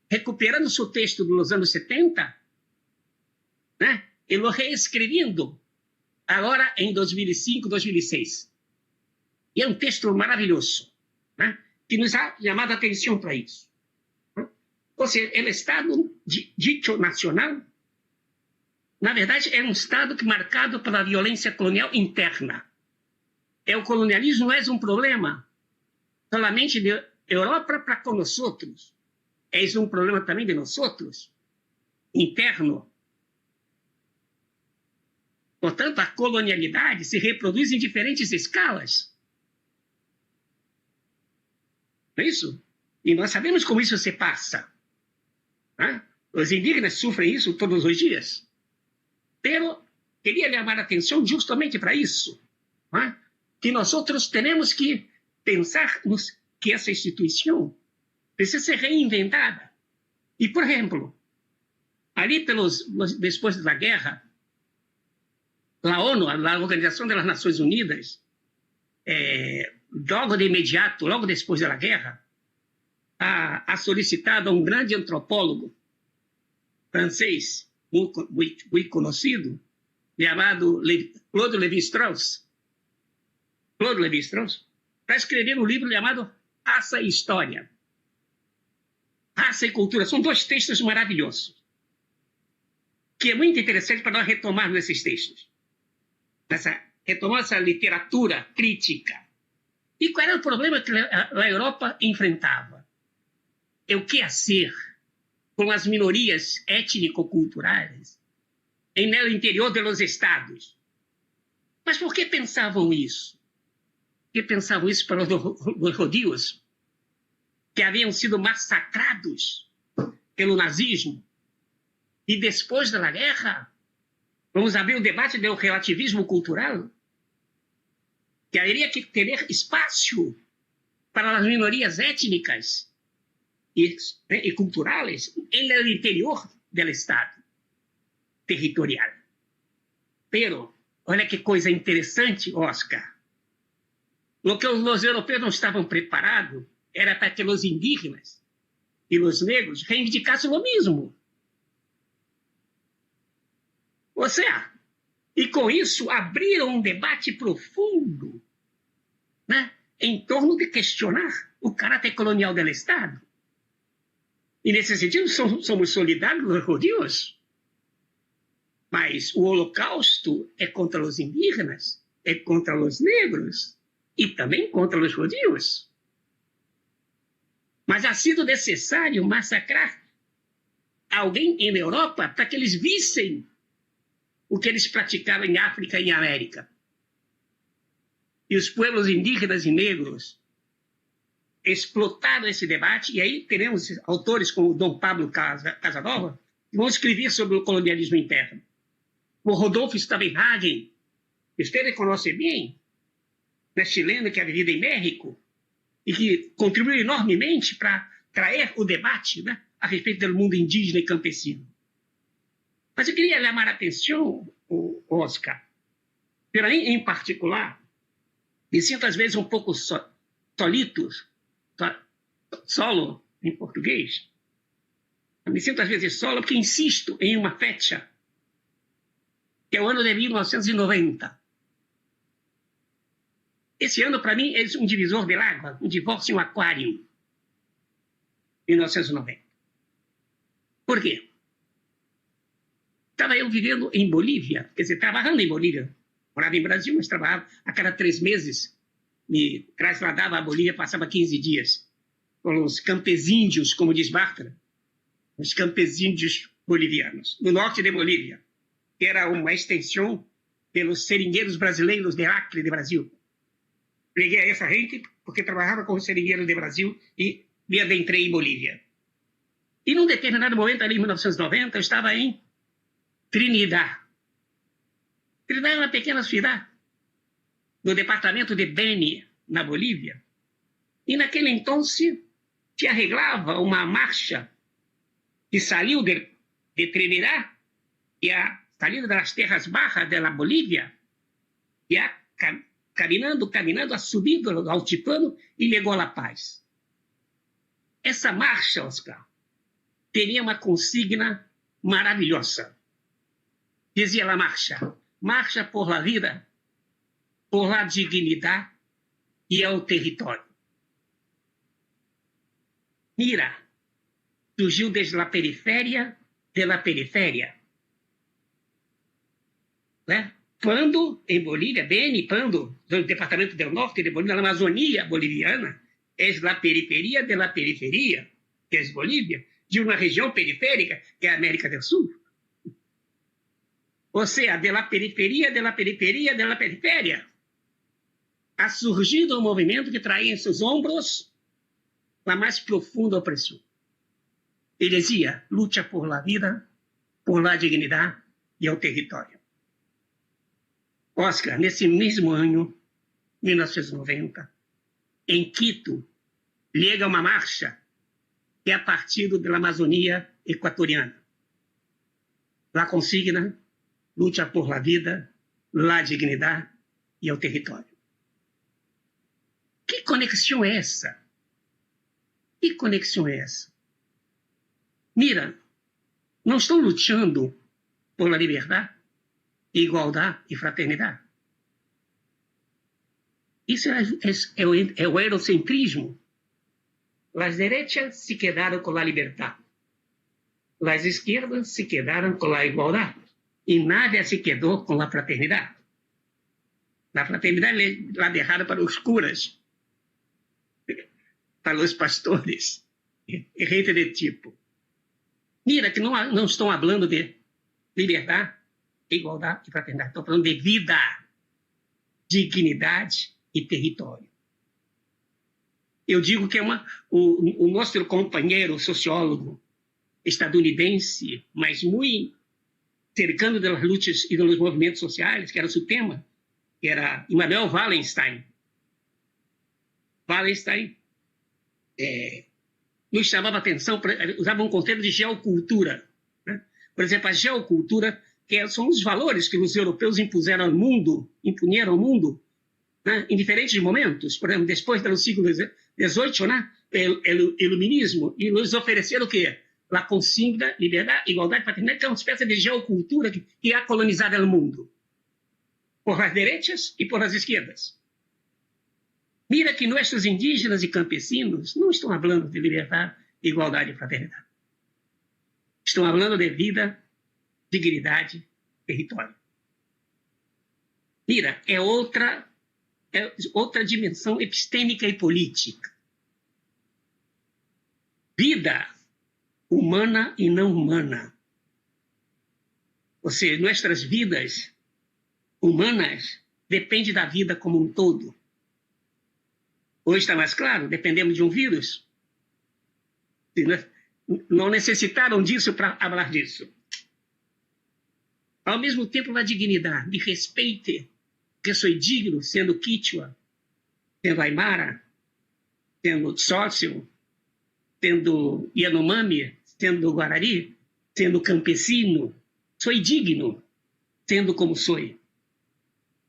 recuperando seu texto dos anos 70, né, e lo reescrevendo agora em 2005, 2006. E é um texto maravilhoso, né, que nos ha chamado a atenção para isso. Ou seja, o Estado dito nacional na verdade, é um Estado marcado pela violência colonial interna. O colonialismo não é um problema solamente de Europa para com nós outros. É um problema também de nós outros, interno. Portanto, a colonialidade se reproduz em diferentes escalas. Não é isso? E nós sabemos como isso se passa. Né? Os indígenas sofrem isso todos os dias. Pero queria chamar a atenção justamente para isso. Né? Que nós outros temos que pensar que essa instituição precisa ser reinventada. E, por exemplo, ali depois da guerra, a ONU, a Organização das Nações Unidas, logo de imediato, logo depois da guerra, ha solicitado a um grande antropólogo francês, muito conhecido, chamado Claude Lévi-Strauss, para escrever um livro chamado Raça e História. Raça e Cultura. São 2 textos maravilhosos, que é muito interessante para nós retomarmos esses textos. Retomar essa literatura crítica. E qual era o problema que a Europa enfrentava? O que ser com as minorias étnico-culturais no interior dos estados. Mas por que pensavam isso? Por que pensavam isso para os judeus que haviam sido massacrados pelo nazismo? E depois da guerra, vamos abrir o debate do relativismo cultural, que haveria que ter espaço para as minorias étnicas e culturais no interior do Estado territorial. Pero, olha que coisa interessante, Oscar. O que os europeus não estavam preparados era para que os indígenas e os negros reivindicassem o mesmo. Ou seja, e com isso abriram um debate profundo, né, em torno de questionar o caráter colonial do Estado. E nesse sentido somos solidários com os judeus. Mas o Holocausto é contra os indígenas, é contra os negros e também contra os judeus. Mas ha sido necessário massacrar alguém na Europa para que eles vissem o que eles praticavam em África e em América. E os povos indígenas e negros explotaram esse debate, e aí teremos autores como Dom Pablo Casanova que vão escrever sobre o colonialismo interno. O Rodolfo Staudenhagen, que você conhece bem, chileno que ha vivido em México, e que contribuiu enormemente para trazer o debate, né, a respeito do mundo indígena e campesino. Mas eu queria chamar a atenção, Oscar, para mim em particular, me sinto às vezes um pouco solo em português. Eu me sinto às vezes solo porque insisto em uma fecha, que é o ano de 1990. Esse ano, para mim, é um divisor de água, um divórcio em um aquário. 1990. Por quê? Estava eu vivendo em Bolívia, quer dizer, trabalhando em Bolívia. Morava em Brasil, mas trabalhava a cada 3 meses. Me trasladava à Bolívia, passava 15 dias com os campesíndios, como diz Bartra, os campesíndios bolivianos, no norte de Bolívia, que era uma extensão pelos seringueiros brasileiros de Acre, de Brasil. Peguei a essa gente porque trabalhava com os seringueiros de Brasil e me adentrei em Bolívia. E num determinado momento, ali em 1990, eu estava em Trinidad. Trinidad é uma pequena cidade no departamento de Beni, na Bolívia. E naquele então se arreglava uma marcha que saiu de Trinidad e a salida das terras bajas da Bolívia e a caminhando, a subir do altiplano e chegou a La Paz. Essa marcha, Oscar, teria uma consigna maravilhosa. Dizia a marcha por la vida, por la dignidade e ao território. Mira, surgiu desde a periferia de la periferia. né? Pando, em Bolívia, Beni, Pando, do departamento del Norte de Bolívia, na Amazônia boliviana, é a periferia de la periferia, que é Bolívia, de uma região periférica, que é a América do Sul. Ou seja, de la periferia, de la periferia, de la periferia, ha surgido um movimento que traz em seus ombros a mais profunda opressão. Ele dizia, luta por la vida, por la dignidade e o território. Oscar, nesse mesmo ano, 1990, em Quito, liga uma marcha que é a partir da Amazônia equatoriana. La consigna, luta por la vida, la dignidade e o território. Que conexão é essa? Que conexão é essa? Mira, não estão lutando por la liberdade, igualdade e fraternidade. Isso é o eurocentrismo. As direitas se quedaram com a liberdade. As esquerdas se quedaram com a igualdade. E nada se quedou com a fraternidade. A fraternidade la deixaram para os curas, para os pastores, e gente de tipo. Mira, que não estão falando de liberdade, igualdade e fraternidade. Estão falando de vida, dignidade e território. Eu digo que o nosso companheiro sociólogo estadunidense, mas muito cercano das lutas e dos movimentos sociais, que era seu tema, que era Immanuel Wallenstein. Wallenstein nos chamava a atenção, usava um conceito de geocultura. Né? Por exemplo, a geocultura, que são os valores que os europeus impuseram ao mundo, né? Em diferentes momentos. Por exemplo, depois do século XVIII, né? o iluminismo, e nos ofereceram o quê? A consigna, liberdade, igualdade, fraternidade, que é uma espécie de geocultura que ha colonizado o mundo. Por as direitas e por as esquerdas. Mira que nossos indígenas e campesinos não estão falando de liberdade, igualdade e fraternidade. Estão falando de vida, dignidade, território. Mira, é outra dimensão epistêmica e política. Vida humana e não humana. Ou seja, nossas vidas humanas dependem da vida como um todo. Hoje está mais claro, dependemos de um vírus. Não necessitaram disso para falar disso. Ao mesmo tempo, a dignidade, de respeito, que sou digno, sendo Quichua, sendo Aymara, sendo Sócio, sendo Yanomami, sendo Guarari, sendo campesino, sou digno, sendo como sou.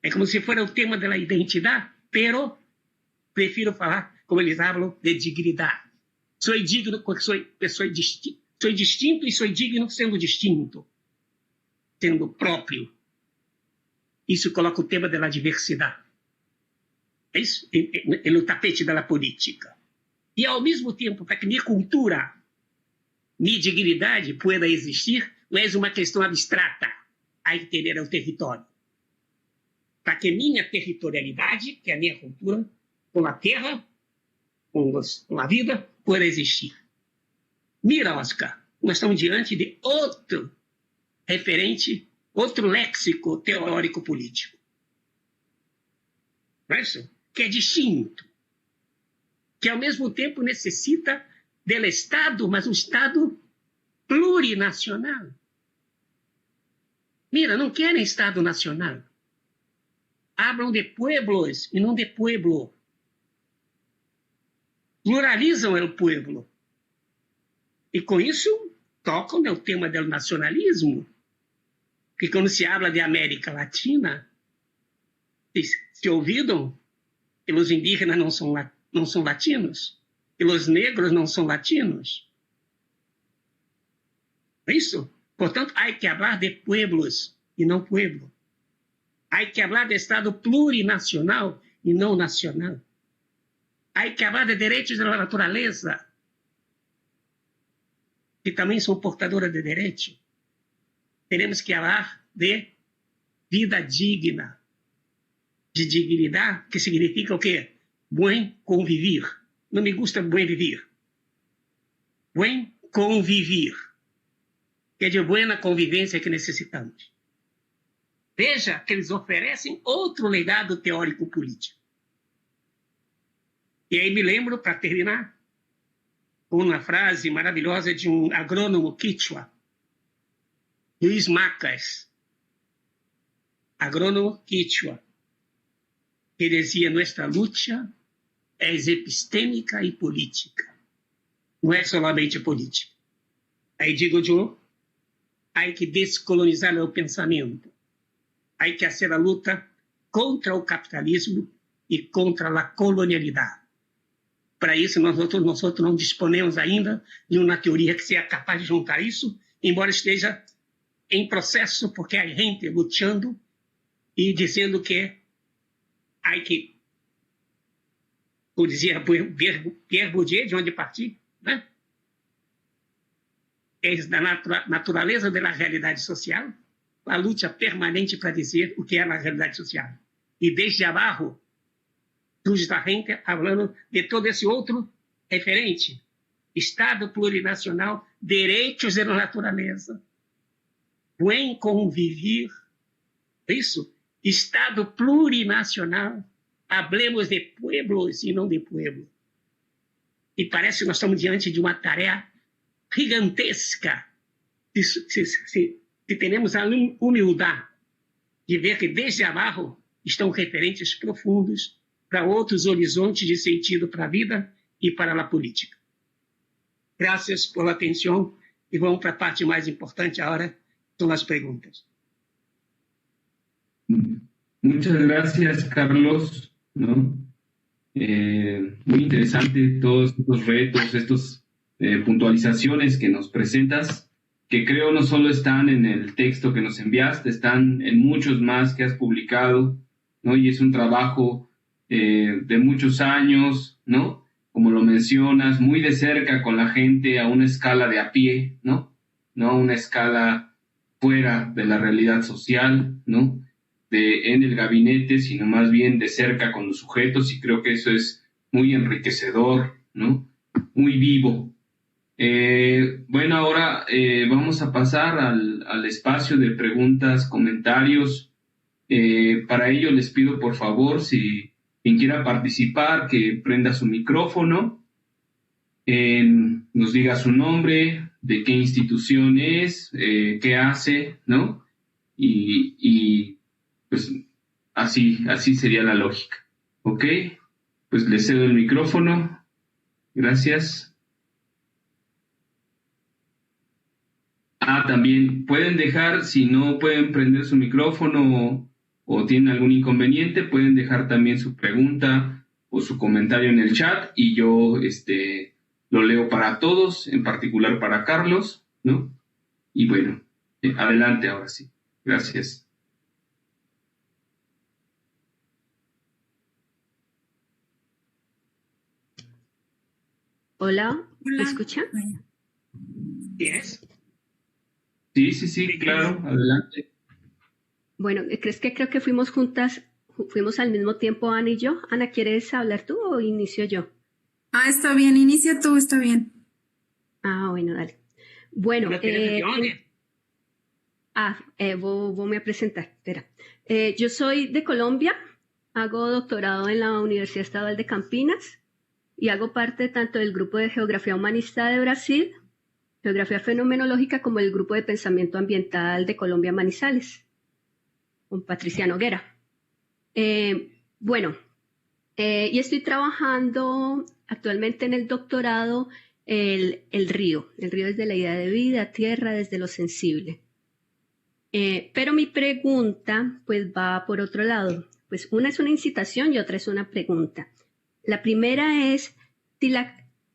É como se fosse o tema da identidade, pero prefiro falar, como eles falam, de dignidade. Sou digno porque sou distinto e sou digno sendo distinto, sendo próprio. Isso coloca o tema da diversidade. É isso? É no tapete da política. E, ao mesmo tempo, para que minha cultura, minha dignidade pueda existir, não é uma questão abstrata a entender o território. Para que minha territorialidade, que é a minha cultura, com a terra, com a vida, pueda existir. Mira, Oscar, nós estamos diante de outro referente, outro léxico teórico político. Não é isso? Que é distinto. Que, ao mesmo tempo, necessita do Estado, mas um Estado plurinacional. Mira, não querem Estado nacional. Hablam de pueblos e não de pueblo. Pluralizam o pueblo. E, com isso, tocam no tema do nacionalismo. Que, quando se habla de América Latina, se ouvidam que os indígenas não são latinos, que os negros não são latinos. É isso? Portanto, há que falar de pueblos e não pueblo. Há que falar de Estado plurinacional e não nacional. Há que falar de direitos da natureza, que também são portadoras de direito. Teremos que falar de vida digna, de dignidad, que significa o quê? Buen convivir. No me gusta buen vivir. Buen convivir. Que é de buena convivência que necessitamos. Veja que eles oferecem outro legado teórico-político. E aí me lembro, para terminar, uma frase maravilhosa de um agrônomo quichua, Luiz Macas, agrônomo quichua, que dizia: nuestra lucha es epistêmica e política. Não é solamente política. Aí digo eu, há que descolonizar o pensamento. Há que fazer a luta contra o capitalismo e contra a colonialidade. Para isso, nós não disponemos ainda de uma teoria que seja capaz de juntar isso, embora esteja em processo, porque há gente lutando e dizendo que há que, como dizia Pierre Bourdieu, de onde parti, né? É da natureza da realidade social, a luta permanente para dizer o que é a realidade social. E desde abaixo, justamente falando de todo esse outro referente, Estado plurinacional, direitos da natureza, bem convivir, isso, Estado plurinacional, hablemos de pueblos e não de pueblo. E parece que nós estamos diante de uma tarefa gigantesca, se temos a humildade de ver que desde abaixo estão referentes profundos para outros horizontes de sentido para a vida e para a política. Graças por atenção e vamos para a parte mais importante agora, são as perguntas. Muchas gracias, Carlos, ¿no? Muy interesante todos estos retos, estas puntualizaciones que nos presentas, que creo no solo están en el texto que nos enviaste, están en muchos más que has publicado, ¿no? Y es un trabajo de muchos años, ¿no? Como lo mencionas, muy de cerca con la gente a una escala de a pie, ¿no? No a una escala fuera de la realidad social, ¿no? En el gabinete, sino más bien de cerca con los sujetos, y creo que eso es muy enriquecedor, ¿no? Muy vivo. Bueno, ahora vamos a pasar al espacio de preguntas, comentarios. Para ello les pido por favor, si quien quiera participar, que prenda su micrófono, nos diga su nombre, de qué institución es, qué hace, ¿no? Y pues así sería la lógica. ¿Ok? Pues le cedo el micrófono. Gracias. También pueden dejar, si no pueden prender su micrófono o tienen algún inconveniente, pueden dejar también su pregunta o su comentario en el chat y yo lo leo para todos, en particular para Carlos, ¿no? Y bueno, adelante ahora sí. Gracias. Hola, ¿me escucha? Yes. Sí, claro, adelante. Bueno, creo que fuimos juntas, fuimos al mismo tiempo, Ana y yo. Ana, ¿quieres hablar tú o inicio yo? Está bien, inicia tú, está bien. Bueno, dale. Bueno, voy a presentar, espera. Yo soy de Colombia, hago doctorado en la Universidad Estadual de Campinas y hago parte tanto del grupo de Geografía Humanista de Brasil, Geografía Fenomenológica, como el grupo de Pensamiento Ambiental de Colombia Manizales, con Patricia Noguera. Y estoy trabajando actualmente en el doctorado el río. El río desde la idea de vida, tierra, desde lo sensible. Pero mi pregunta pues va por otro lado. Pues una es una incitación y otra es una pregunta. La primera es si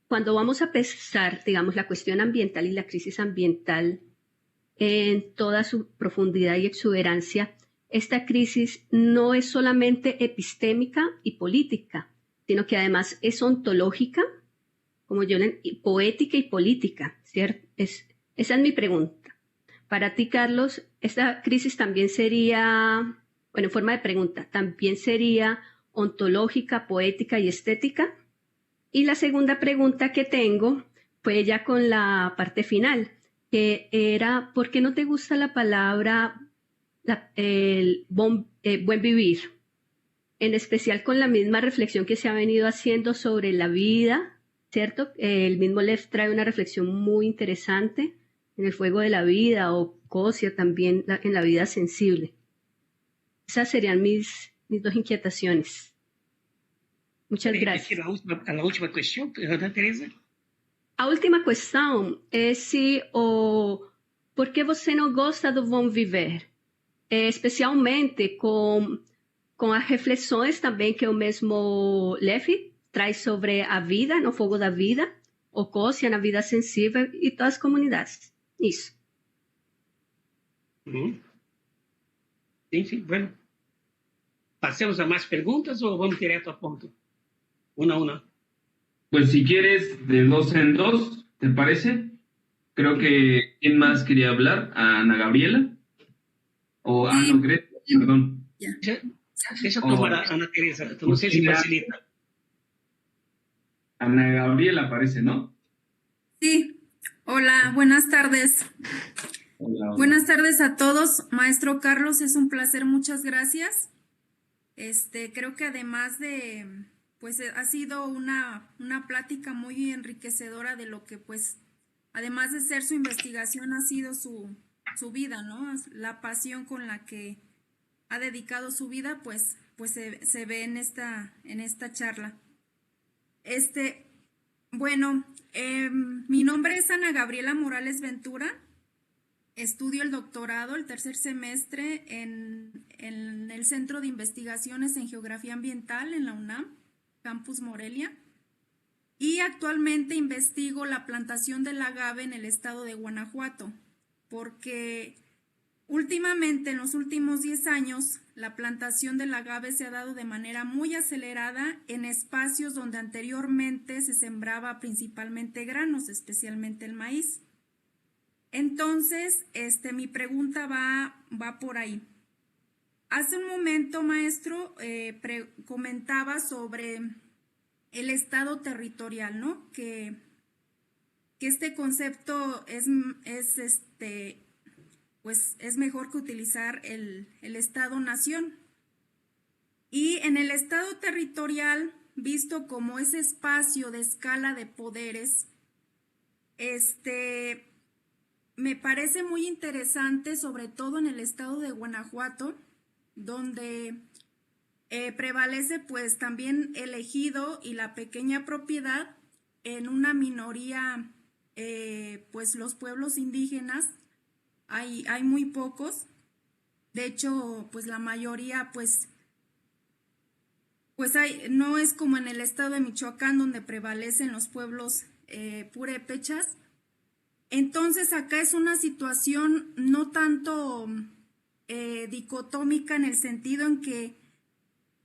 cuando vamos a pensar, digamos, la cuestión ambiental y la crisis ambiental en toda su profundidad y exuberancia, esta crisis no es solamente epistémica y política, sino que además es ontológica, poética y política, ¿cierto? Esa es mi pregunta. Para ti, Carlos, esta crisis también sería, bueno, en forma de pregunta, también sería ontológica, poética y estética. Y la segunda pregunta que tengo fue ya con la parte final, que era, ¿por qué no te gusta la palabra buen vivir? En especial con la misma reflexión que se ha venido haciendo sobre la vida, ¿cierto? El mismo Lev trae una reflexión muy interesante en el fuego de la vida, o Kosia también en la vida sensible. Esas serían mis dos inquietaciones. Muchas gracias. A última questão, Ana Teresa? A última questão é se por que você não gosta do bom viver, especialmente com as reflexões também que o mesmo Lev traz sobre a vida, no fogo da vida, o Kosia na vida sensível e todas as comunidades. Isso. Sim, bueno. ¿Pasemos a más preguntas o vamos directo a punto? Una. Pues si quieres, de 2 en 2, ¿te parece? Creo que, ¿quién más quería hablar? ¿A Ana Gabriela? ¿O no, Greta? Perdón. Deixa eu tomar a Ana Teresa, no sé si facilita. Ana Gabriela parece, ¿no? Sí. Hola, buenas tardes. Hola. Buenas tardes a todos. Maestro Carlos, es un placer, muchas gracias. Creo que además de, pues ha sido una plática muy enriquecedora de lo que, pues, además de ser su investigación, ha sido su vida, ¿no? La pasión con la que ha dedicado su vida, pues se ve en esta charla. Bueno, mi nombre es Ana Gabriela Morales Ventura. Estudio el doctorado, el 3er semestre en el Centro de Investigaciones en Geografía Ambiental en la UNAM, Campus Morelia. Y actualmente investigo la plantación del agave en el estado de Guanajuato, porque últimamente, en los últimos 10 años, la plantación del agave se ha dado de manera muy acelerada en espacios donde anteriormente se sembraba principalmente granos, especialmente el maíz. Entonces, mi pregunta va por ahí. Hace un momento, maestro, comentaba sobre el estado territorial, ¿no? Que este concepto pues es mejor que utilizar el estado-nación. Y en el estado territorial, visto como ese espacio de escala de poderes, me parece muy interesante, sobre todo en el estado de Guanajuato, donde prevalece pues también el ejido y la pequeña propiedad, en una minoría pues los pueblos indígenas hay muy pocos. De hecho, pues la mayoría pues no es como en el estado de Michoacán, donde prevalecen los pueblos purépechas. Entonces acá es una situación no tanto dicotómica, en el sentido en que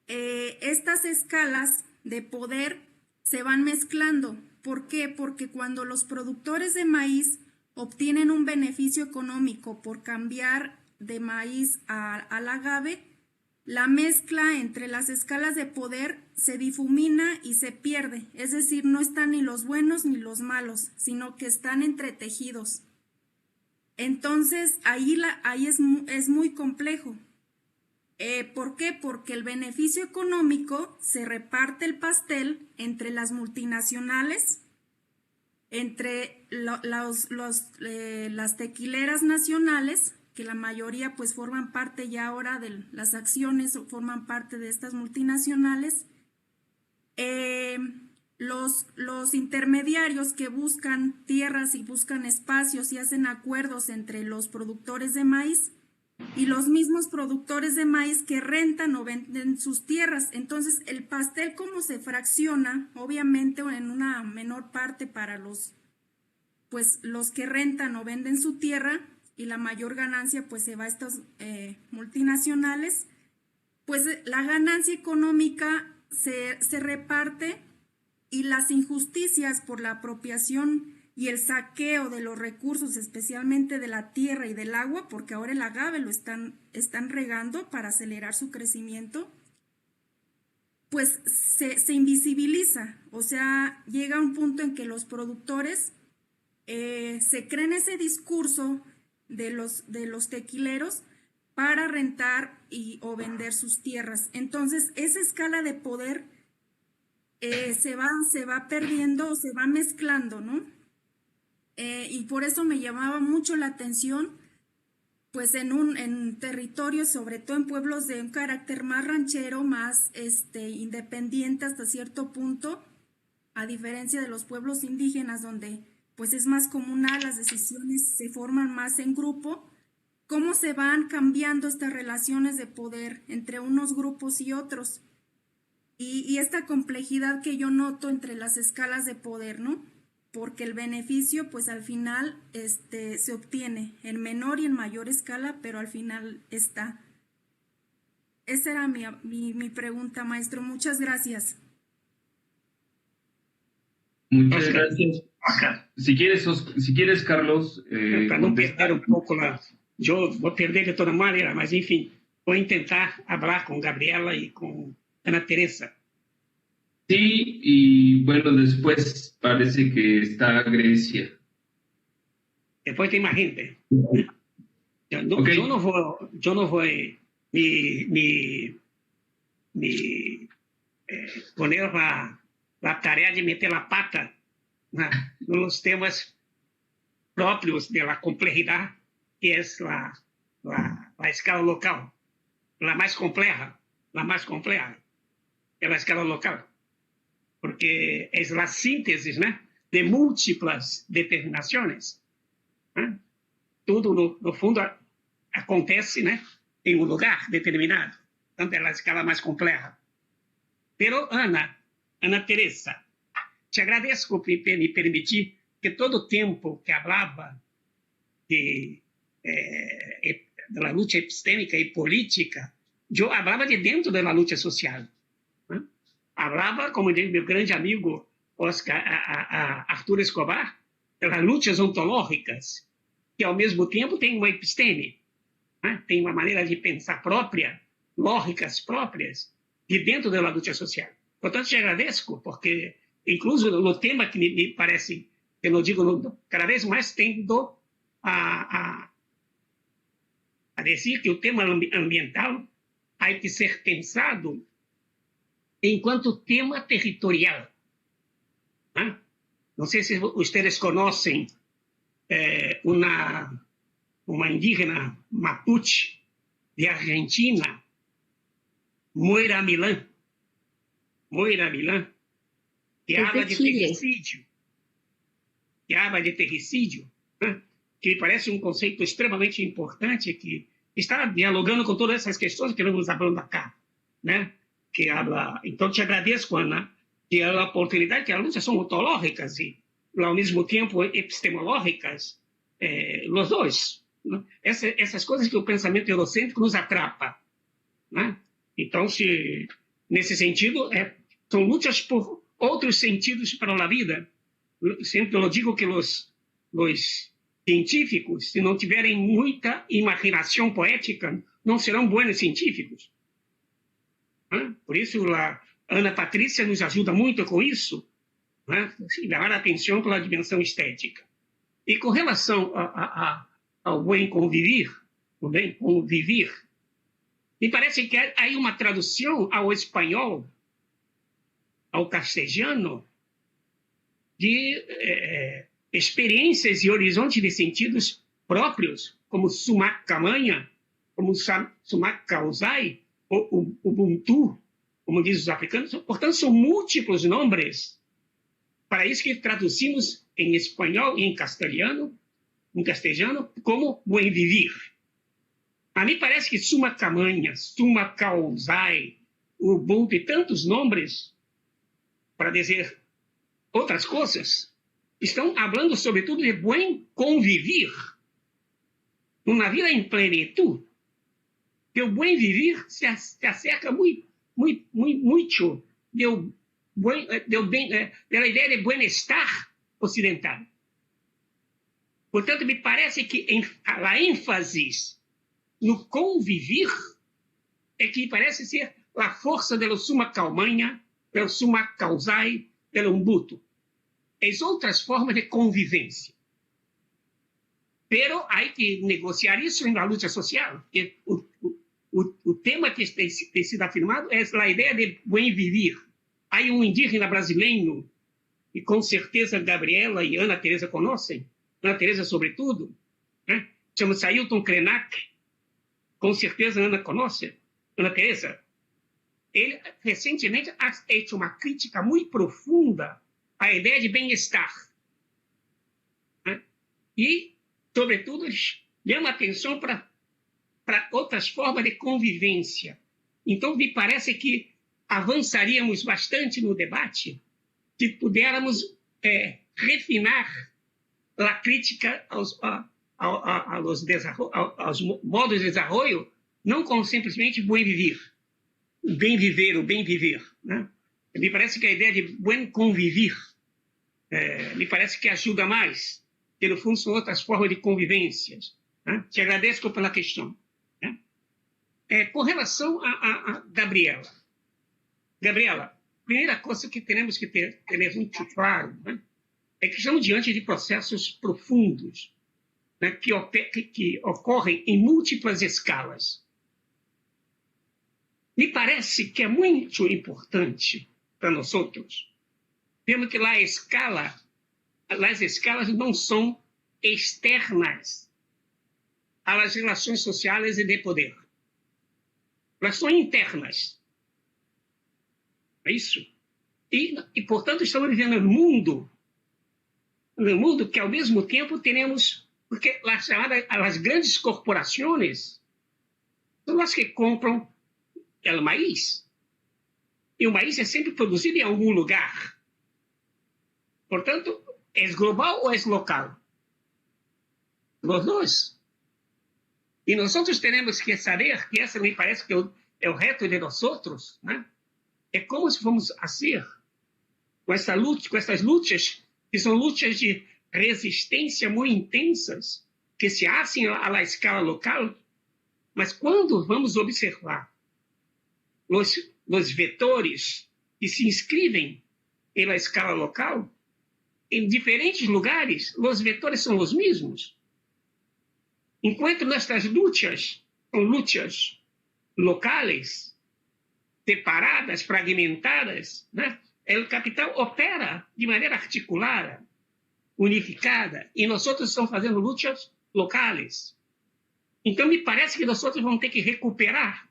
estas escalas de poder se van mezclando. ¿Por qué? Porque cuando los productores de maíz obtienen un beneficio económico por cambiar de maíz al agave, la mezcla entre las escalas de poder se difumina y se pierde. Es decir, no están ni los buenos ni los malos, sino que están entretejidos. Entonces, ahí es muy complejo. ¿Por qué? Porque el beneficio económico se reparte el pastel entre las multinacionales, entre las tequileras nacionales, que la mayoría pues forman parte ya ahora de las acciones, o forman parte de estas multinacionales, los intermediarios que buscan tierras y buscan espacios y hacen acuerdos entre los productores de maíz y los mismos productores de maíz que rentan o venden sus tierras. Entonces el pastel, como se fracciona, obviamente en una menor parte para los que rentan o venden su tierra, y la mayor ganancia pues se va a estas multinacionales, pues la ganancia económica se reparte, y las injusticias por la apropiación y el saqueo de los recursos, especialmente de la tierra y del agua, porque ahora el agave lo están regando para acelerar su crecimiento, pues se invisibiliza. O sea, llega un punto en que los productores se creen ese discurso de los tequileros para rentar o vender sus tierras. Entonces, esa escala de poder se va perdiendo, se va mezclando, ¿no? Y por eso me llamaba mucho la atención, pues en territorios, sobre todo en pueblos de un carácter más ranchero, más independiente hasta cierto punto, a diferencia de los pueblos indígenas, donde pues es más comunal, las decisiones se forman más en grupo, cómo se van cambiando estas relaciones de poder entre unos grupos y otros, y esta complejidad que yo noto entre las escalas de poder, ¿no? Porque el beneficio, pues al final se obtiene en menor y en mayor escala, pero al final está. Esa era mi pregunta, maestro. Muchas gracias. Muchas gracias. Si quieres, Carlos... para não perder um pouco lá, eu vou perder de toda maneira, mas enfim, vou tentar falar com Gabriela e com Ana Teresa. Sí, y bueno, después parece que está Grecia. Depois tem mais gente. Okay. Eu não vou me poner a tarefa de meter a pata nos temas próprios da complexidade, que é a escala local, a mais compleja é a escala local, porque é a síntese, né, de múltiplas determinações. Né? Tudo, no fundo, acontece, né, em um lugar determinado. Portanto, é a escala mais complexa. Pero, Ana Teresa, te agradeço por me permitir que todo o tempo que falava da luta epistêmica e política, eu falava de dentro da luta social. Falava, como diz meu grande amigo Arthur Escobar, das lutas ontológicas, que ao mesmo tempo tem uma episteme, né? Tem uma maneira de pensar própria, lógicas próprias, de dentro da luta social. Portanto, te agradeço, porque, incluso no tema que me parece, que eu digo, cada vez mais tendo a dizer que o tema ambiental há que ser pensado enquanto tema territorial. Né? Não sei se vocês conhecem uma indígena Mapuche de Argentina, Moira Milán, que habla de terricídio, né? Que me parece um conceito extremamente importante, que está dialogando com todas essas questões que vamos falando acá, né? Que habla. Então, te agradeço, Ana, que é a oportunidade, que as lutas são ontológicas e, ao mesmo tempo, epistemológicas, os dois. Né? Essas coisas que o pensamento eurocêntrico nos atrapa. Né? Então, nesse sentido, são lutas por outros sentidos para a vida. Sempre eu digo que os científicos, se não tiverem muita imaginação poética, não serão bons científicos. Por isso, a Ana Patrícia nos ajuda muito com isso, né? Dar atenção para a dimensão estética. E com relação ao bem conviver, me parece que há aí uma tradução ao espanhol, ao castelhano, de experiências e horizontes de sentidos próprios, como sumak kamanha, como sumak kausai, ou Ubuntu, como dizem os africanos. Portanto, são múltiplos nomes. Para isso que traduzimos em espanhol e em castelhano como buen vivir. A mim parece que sumak kamanha, sumak kausai, Ubuntu e tantos nomes, para dizer outras coisas, estão falando sobretudo de buen convivir, uma vida em plenitude. Que o buen vivir se acerca muito da ideia de bem-estar ocidental. Portanto, me parece que a ênfase no convivir é que parece ser a força da suma calmanha, da suma causai, pelo umbuto. As outras formas de convivência. Pero há que negociar isso na luta social. O tema que tem sido afirmado é a ideia de bem viver. Há indígena brasileiro, e com certeza Gabriela e Ana Teresa conhecem, Ana Teresa sobretudo, né? Chama-se Ailton Krenak, com certeza Ana conhece, Ana Teresa. Ele recentemente ha feito uma crítica muito profunda à ideia de bem-estar. Né? E, sobretudo, ele chama atenção para outras formas de convivência. Então, me parece que avançaríamos bastante no debate se pudermos refinar a crítica aos modos de desenvolvimento, não como simplesmente bem viver. O bem viver. Né? Me parece que a ideia de bem conviver me parece que ajuda mais, que no fundo são outras formas de convivências. Né? Te agradeço pela questão. Né? Com relação a Gabriela. Gabriela, primeira coisa que temos que ter muito claro, né, é que estamos diante de processos profundos, né, que ocorrem em múltiplas escalas. Me parece que é muito importante para nós outros vermos que as escalas não são externas às relações sociais e de poder. Elas são internas. É isso. E, portanto, estamos vivendo num mundo que, ao mesmo tempo, teremos... Porque as grandes corporações são as que compram o maíz. E o maíz é sempre produzido em algum lugar. Portanto, é global ou é local? Os dois. E nós outros teremos que saber que essa me parece que é o reto de nós outros, né? É como se fomos a ser com essas lutas, que são lutas de resistência muito intensas, que se hacen à escala local, mas quando vamos observar os vetores que se inscrevem na escala local, em diferentes lugares, os vetores são os mesmos. Enquanto nossas lutas são lutas locais, separadas, fragmentadas, né? O capital opera de maneira articulada, unificada, e nós outros estamos fazendo lutas locais. Então, me parece que nós outros vamos ter que recuperar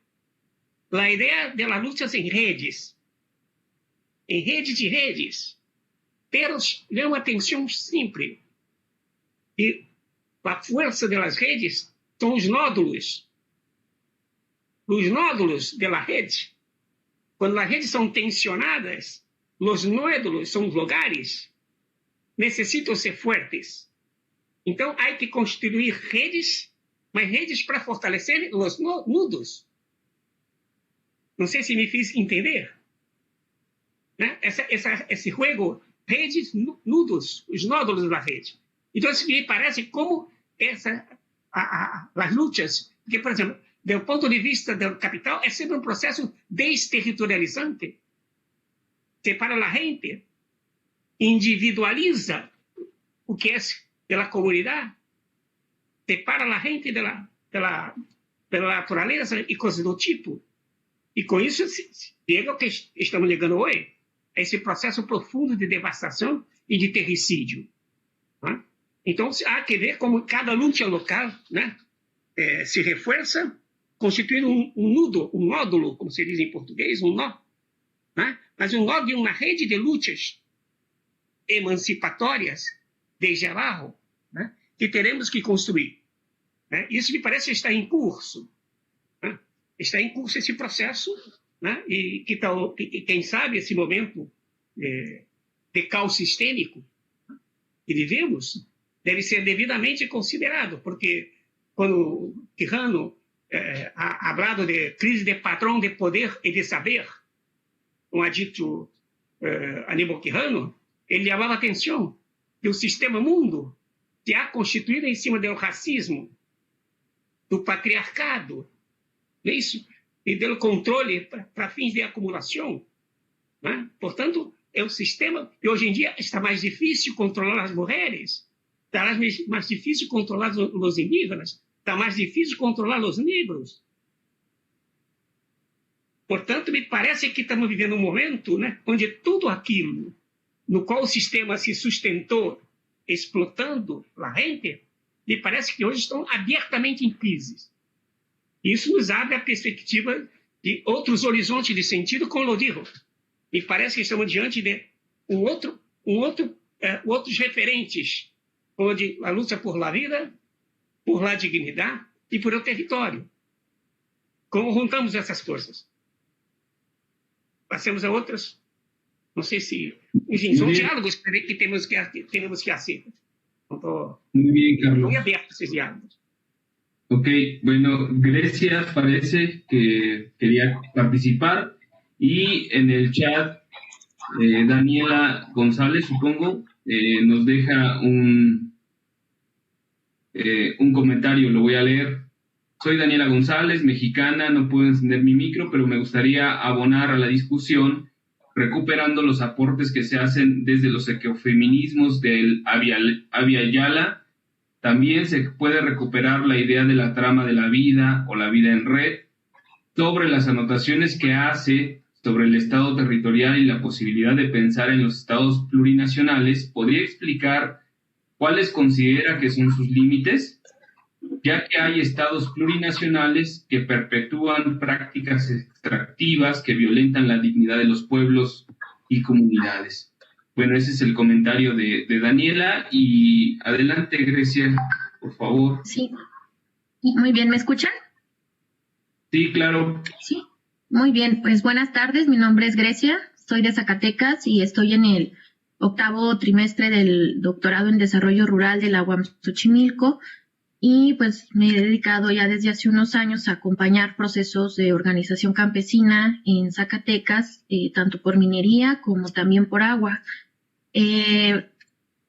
a ideia de las lutas em redes de redes, pero de uma atenção simples. E a força das redes são os nódulos da rede. Quando as redes são tensionadas, os nódulos são os lugares, necessitam ser fortes. Então, há que construir redes, mas redes para fortalecer os nudos. Não sei se me fiz entender. Né? Esse jogo, redes, nudos, os nódulos da rede. Então, isso me parece como as lutas, porque, por exemplo, do ponto de vista do capital, é sempre um processo desterritorializante. Separa a gente, individualiza o que é pela comunidade, separa a gente pela natureza e coisas do tipo. E com isso, chega o que estamos ligando hoje, esse processo profundo de devastação e de terricídio. Né? Então, há que ver como cada luta local, né, se reforça, constituindo um nudo, um nódulo, como se diz em português, um nó. Né? Mas um nó de uma rede de lutas emancipatórias de geral, né, que teremos que construir. Né? Isso me parece estar em curso. Né? Está em curso esse processo, né? E quem sabe esse momento de caos sistêmico que vivemos deve ser devidamente considerado, porque quando Quijano ha hablado de crise de patrão de poder e de saber, como ha dito Aníbal Quijano, ele chamava a atenção que o sistema mundo se ha constituído em cima do racismo, do patriarcado, não é isso? E do controle para fins de acumulação. Né? Portanto, é um sistema que hoje em dia está mais difícil controlar as mulheres, está mais difícil controlar os indígenas, está mais difícil controlar os negros. Portanto, me parece que estamos vivendo um momento, né, onde tudo aquilo no qual o sistema se sustentou explotando a gente, me parece que hoje estão abertamente em crise. Isso nos abre a perspectiva de outros horizontes de sentido, como eu digo. Me parece que estamos diante de outros referentes, onde a luta por a vida, por a dignidade e por o território. Como juntamos essas forças? Passemos a outras. Não sei se... Enfim, são diálogos que temos que hacer. Muy bien, Carlos. Muy abiertos esos diálogos. Ok, bueno, Grecia parece que quería participar y en el chat Daniela González, supongo, nos deja un comentario, lo voy a leer. Soy Daniela González, mexicana, no puedo encender mi micro, pero me gustaría abonar a la discusión recuperando los aportes que se hacen desde los ecofeminismos del Abya Yala. También se puede recuperar la idea de la trama de la vida o la vida en red, sobre las anotaciones que hace sobre el Estado territorial y la posibilidad de pensar en los estados plurinacionales. ¿Podría explicar cuáles considera que son sus límites? Ya que hay estados plurinacionales que perpetúan prácticas extractivas que violentan la dignidad de los pueblos y comunidades. Bueno, ese es el comentario de Daniela. Y adelante, Grecia, por favor. Sí, muy bien, ¿me escuchan? Sí, claro. Sí, muy bien, pues buenas tardes, mi nombre es Grecia, soy de Zacatecas y estoy en el 8º trimestre del doctorado en desarrollo rural de la UAM Xochimilco. Y pues me he dedicado ya desde hace unos años a acompañar procesos de organización campesina en Zacatecas, tanto por minería como también por agua.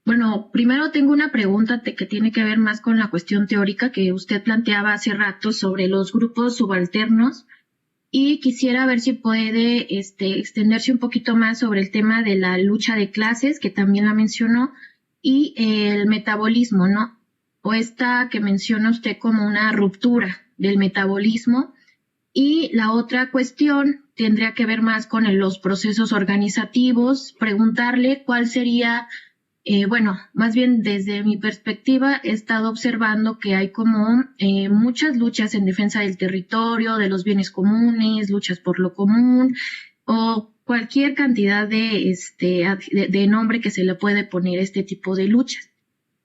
Bueno, primero tengo una pregunta que tiene que ver más con la cuestión teórica que usted planteaba hace rato sobre los grupos subalternos y quisiera ver si puede extenderse un poquito más sobre el tema de la lucha de clases, que también la mencionó, y el metabolismo, ¿no? O esta que menciona usted como una ruptura del metabolismo. Y la otra cuestión tendría que ver más con los procesos organizativos, preguntarle cuál sería, bueno, más bien desde mi perspectiva he estado observando que hay como muchas luchas en defensa del territorio, de los bienes comunes, luchas por lo común, o cualquier cantidad de nombre que se le puede poner a este tipo de luchas.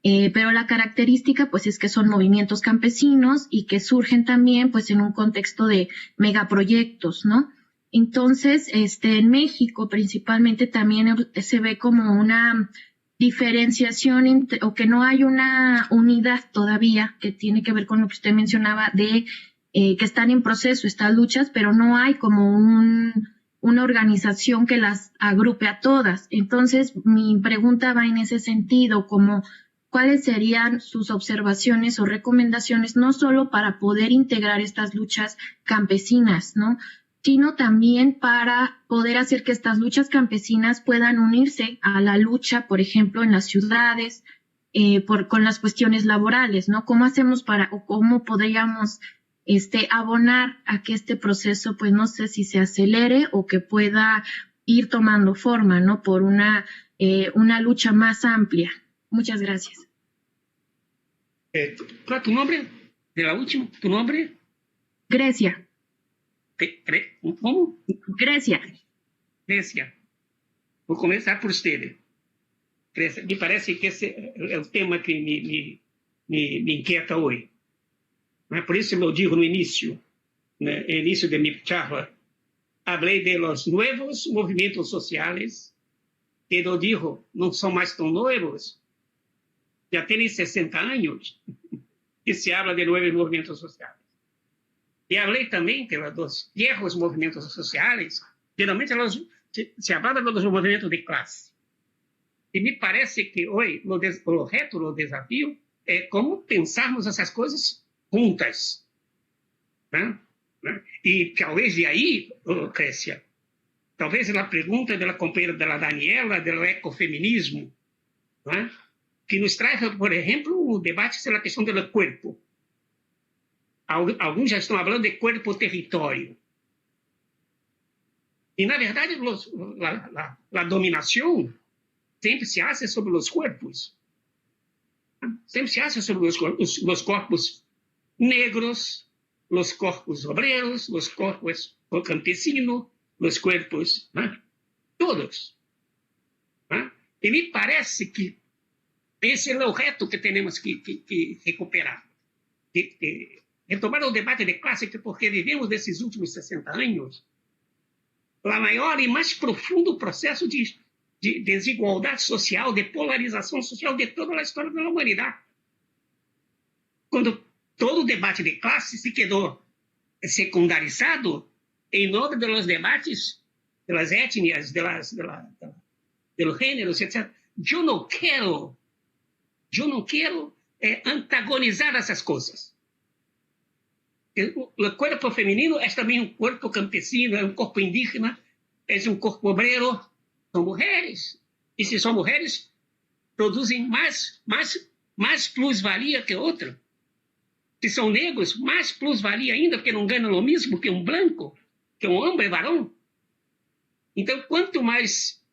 Pero la característica pues es que son movimientos campesinos y que surgen también pues en un contexto de megaproyectos, ¿no? Entonces, en México principalmente también se ve como una diferenciación o que no hay una unidad todavía, que tiene que ver con lo que usted mencionaba de que están en proceso estas luchas, pero no hay como una organización que las agrupe a todas. Entonces, mi pregunta va en ese sentido, como ¿cuáles serían sus observaciones o recomendaciones, no solo para poder integrar estas luchas campesinas, ¿no?, sino también para poder hacer que estas luchas campesinas puedan unirse a la lucha, por ejemplo, en las ciudades, con las cuestiones laborales, ¿no? ¿Cómo hacemos o cómo podríamos abonar a que este proceso, pues no sé si se acelere o que pueda ir tomando forma, ¿no?, por una lucha más amplia? Muchas gracias. ¿Tu nombre? ¿De la última? ¿Tu nombre? Grecia. ¿Cómo? Grecia. Grecia. Vou começar por usted. Grecia, me parece que esse é o tema que me inquieta hoje. Por isso eu digo no início de minha charla, falei de los nuevos movimentos sociales, que eu digo, não são mais tão novos, já têm 60 anos, que se habla de nuevos movimentos sociales. E falei também de los viejos movimentos sociales, geralmente se habla de los movimentos de classe. E me parece que hoje o reto, o desafio, é como pensarmos essas coisas juntas. Né? E talvez de aí, Crescia, talvez a pergunta da companheira da Daniela, do ecofeminismo, né? Que nos traz, por exemplo, o debate sobre a questão do corpo. Alguns já estão falando de corpo-território. E, na verdade, a dominação sempre se hace sobre os corpos. Sempre se hace sobre os corpos negros, os corpos obreros, os corpos campesinos, os corpos, né? Todos. Né? E me parece que esse é o reto que temos que recuperar. Retomar o debate de classe, porque vivemos nesses últimos 60 anos o maior e mais profundo processo de desigualdade social, de polarização social de toda a história da humanidade. Quando todo o debate de classe se quedou secundarizado em nome dos debates das etnias, dos gêneros, etc. Eu não quero antagonizar essas coisas. O corpo feminino é também um corpo campesino, é um corpo indígena, é um corpo obreiro. São mulheres. E se são mulheres, produzem mais plus-valia que outra. Se são negros, mais plus-valia ainda, porque não ganham o mesmo que um branco, que um homem varão. Então, quanto mais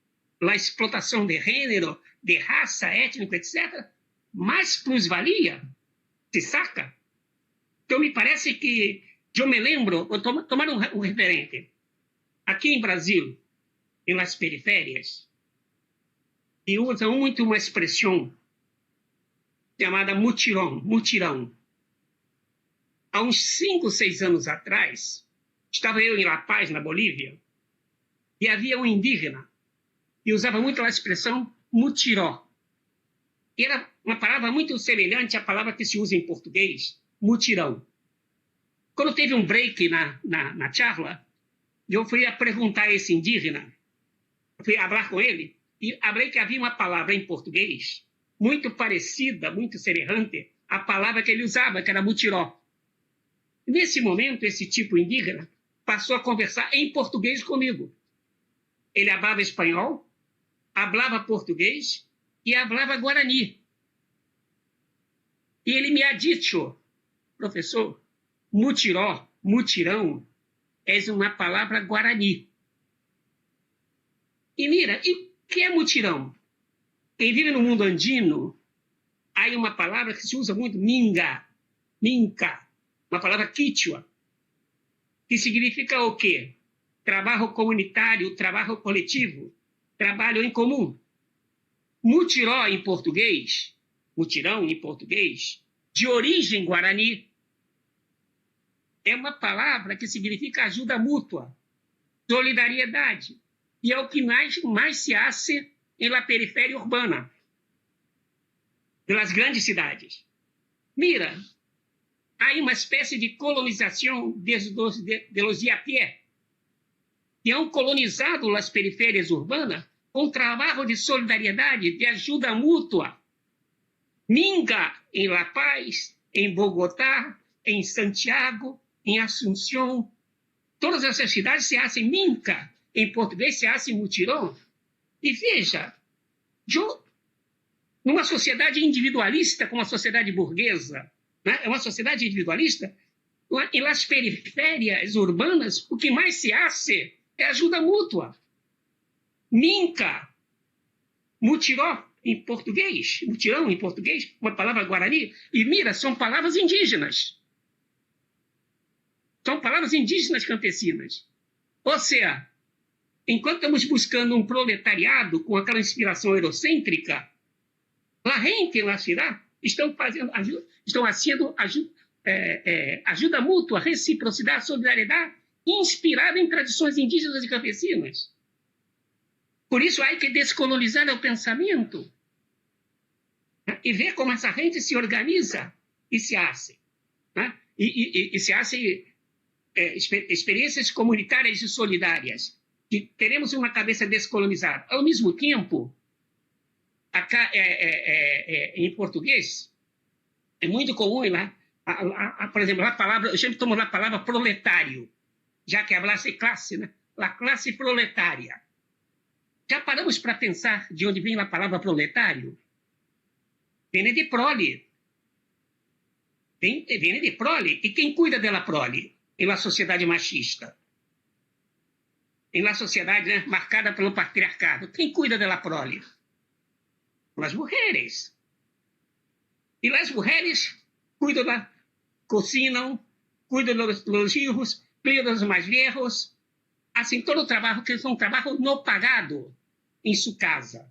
a explotação de gênero, de raça, étnico, etc., mais plus-valia se saca. Então, me parece que... Eu me lembro... Vou tomar um referente. Aqui em Brasil, nas periférias, e usam muito uma expressão chamada mutirão. Há uns 5, 6 anos atrás, estava eu em La Paz, na Bolívia, e havia um indígena e usava muito a expressão mutiró. E era uma palavra muito semelhante à palavra que se usa em português, mutirão. Quando teve um break na charla, eu fui a perguntar a esse indígena, fui falar com ele, e falei que havia uma palavra em português muito parecida, muito semelhante à palavra que ele usava, que era mutiró. Nesse momento, esse tipo indígena passou a conversar em português comigo. Ele falava espanhol, falava português e falava guarani. E ele me ha dicho, professor, mutiró, mutirão, é uma palavra guarani. E mira, e o que é mutirão? Quem vive no mundo andino, há uma palavra que se usa muito, minca, uma palavra quichua, que significa o quê? Trabalho comunitário, trabalho coletivo, trabalho em comum. Mutiró em português, mutirão em português, de origem guarani, é uma palavra que significa ajuda mútua, solidariedade, e é o que mais se hace na periferia urbana, pelas grandes cidades. Mira, há uma espécie de colonização de los de a pé, que han colonizado as periférias urbanas com trabalho de solidariedade, de ajuda mútua. Minga em La Paz, em Bogotá, em Santiago, em Assunção, todas essas cidades se hacem minca, em português se hacem mutirão. E veja, numa sociedade individualista como a sociedade burguesa, né? É uma sociedade individualista, e nas periférias urbanas, o que mais se hace é ajuda mútua. Minca, mutiró em português, mutirão em português, uma palavra guarani, e mira, são palavras indígenas. São palavras indígenas campesinas. Ou seja, enquanto estamos buscando um proletariado com aquela inspiração eurocêntrica, a gente na cidade estão fazendo ajuda mútua, reciprocidade, solidariedade, inspirada em tradições indígenas e campesinas. Por isso, há que descolonizar o pensamento, né? E ver como essa gente se organiza e se hace, né? E se hace experiências comunitárias e solidárias, que teremos uma cabeça descolonizada. Ao mesmo tempo, acá em português, é muito comum lá, por exemplo, a palavra, eu sempre tomo a palavra proletário, já que hablasse classe, né? A classe proletária. Já paramos para pensar de onde vem a palavra proletário? Vem de prole. Vem de prole. E quem cuida da prole em uma sociedade machista? Em uma sociedade, né, marcada pelo patriarcado. Quem cuida da prole? As mulheres. E as mulheres cuidam cozinam, cuidam dos hijos, cuidam dos mais velhos. Assim, todo o trabalho que é um trabalho não pagado em sua casa.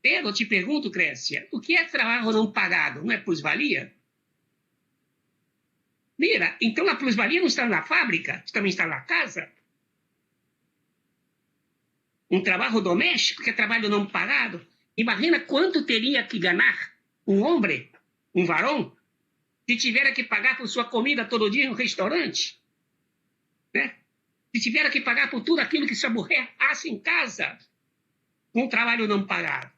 Eu te pergunto, Crécia, o que é trabalho não pagado? Não é plusvalia? Mira, então a plusvalia não está na fábrica, também está na casa. Um trabalho doméstico, que é trabalho não pagado. Imagina quanto teria que ganhar um homem, um varão, se tiver que pagar por sua comida todo dia em um restaurante, né? Se tiver que pagar por tudo aquilo que sua mulher faz em casa, um trabalho não pagado.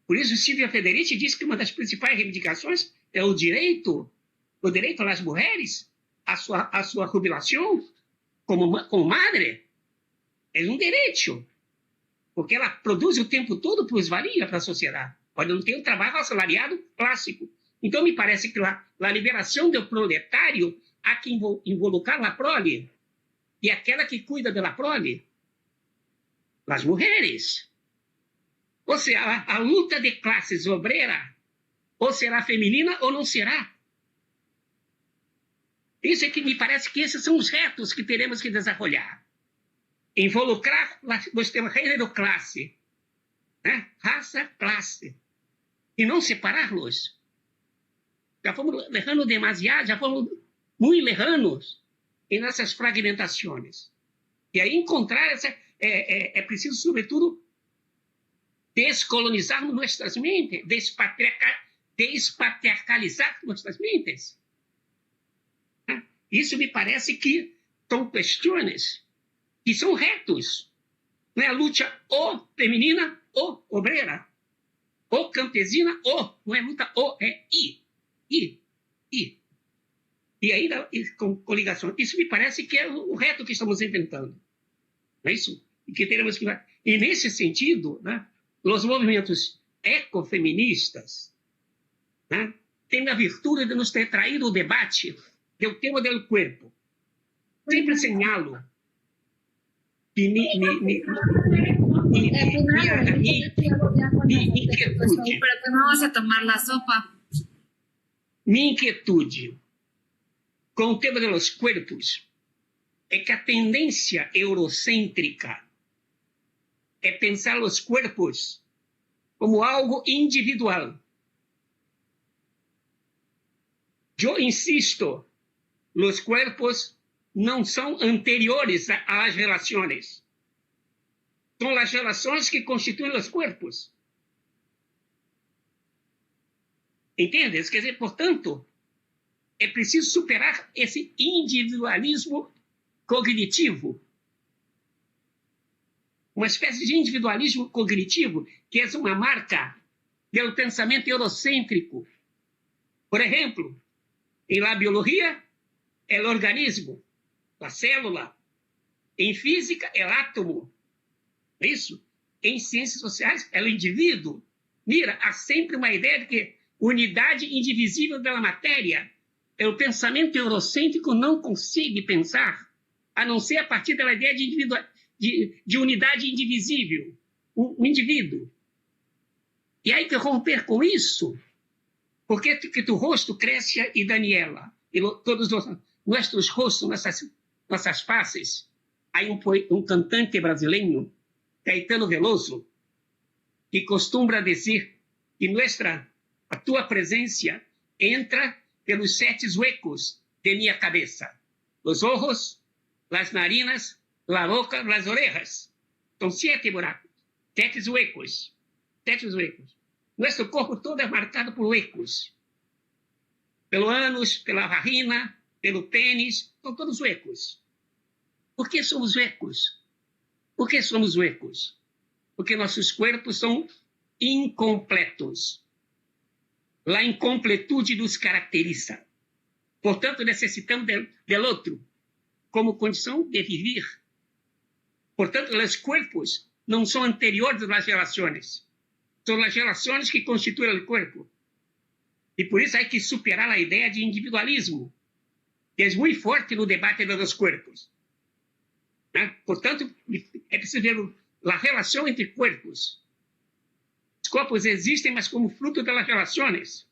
Por isso, Silvia Federici diz que uma das principais reivindicações é o direito das mulheres à sua jubilação como madre. É um direito, porque ela produz o tempo todo plusvalia para a sociedade. Pode não ter um trabalho assalariado clássico. Então, me parece que a liberação do proletário há que involucrar a prole, e aquela que cuida da prole, as mulheres. Ou seja, a luta de classes obrera, ou será feminina ou não será. Isso é que me parece que esses são os retos que teremos que desenvolver. Involucrar os temas gênero-classe, né? Raça-classe, e não separá-los. Já fomos errando demasiado, já fomos muito erranos em nossas fragmentações. E aí encontrar é preciso, sobretudo, descolonizarmos nossas mentes, despatriarcalizar nossas mentes. Isso me parece que são questões que são retos. Não é a luta ou feminina ou obreira, ou campesina, ou, não é luta ou, é I. E aí, com coligação. Isso me parece que é o reto que estamos inventando. Não é isso? E que teremos que... E nesse sentido, né, os movimentos ecofeministas, né, têm a virtude de nos ter traído o debate do tema do corpo. Sempre señalo que Vamos a tomar la sopa. Minha inquietude com o tema dos corpos é que a tendência eurocêntrica é pensar os corpos como algo individual. Eu insisto, os corpos não são anteriores às relações. São as relações que constituem os corpos. Entendes? Quer dizer, portanto, é preciso superar esse individualismo cognitivo. Uma espécie de individualismo cognitivo que é uma marca do pensamento eurocêntrico. Por exemplo, em la biologia, é o organismo, a célula. Em física, é o átomo. É isso? Em ciências sociais, é o indivíduo. Mira, há sempre uma ideia de que unidade indivisível da matéria. O pensamento eurocêntrico não consegue pensar, a não ser a partir da ideia de unidade indivisível, o indivíduo. E aí que romper com isso, porque que tu rosto, Crécia e Daniela, e todos os nossos rostos, nossas faces, há um cantante brasileiro, Caetano Veloso, que costuma dizer que a tua presença entra pelos 7 huecos de minha cabeça. Os ojos, as narinas, a boca, as orejas. São 7 buracos, 7 huecos. 7 huecos. Nosso corpo todo é marcado por huecos. Pelo ânus, pela vagina, pelo pênis, são todos huecos. Por que somos huecos? Por que somos huecos? Porque nossos corpos são incompletos. A incompletude nos caracteriza. Portanto, necessitamos do outro como condição de viver. Portanto, os corpos não são anteriores às relações. São as relações que constituem o corpo. E por isso há que superar a ideia de individualismo, que é muito forte no debate dos corpos. Portanto, é preciso ver a relação entre corpos. Os corpos existem, mas como fruto das relações.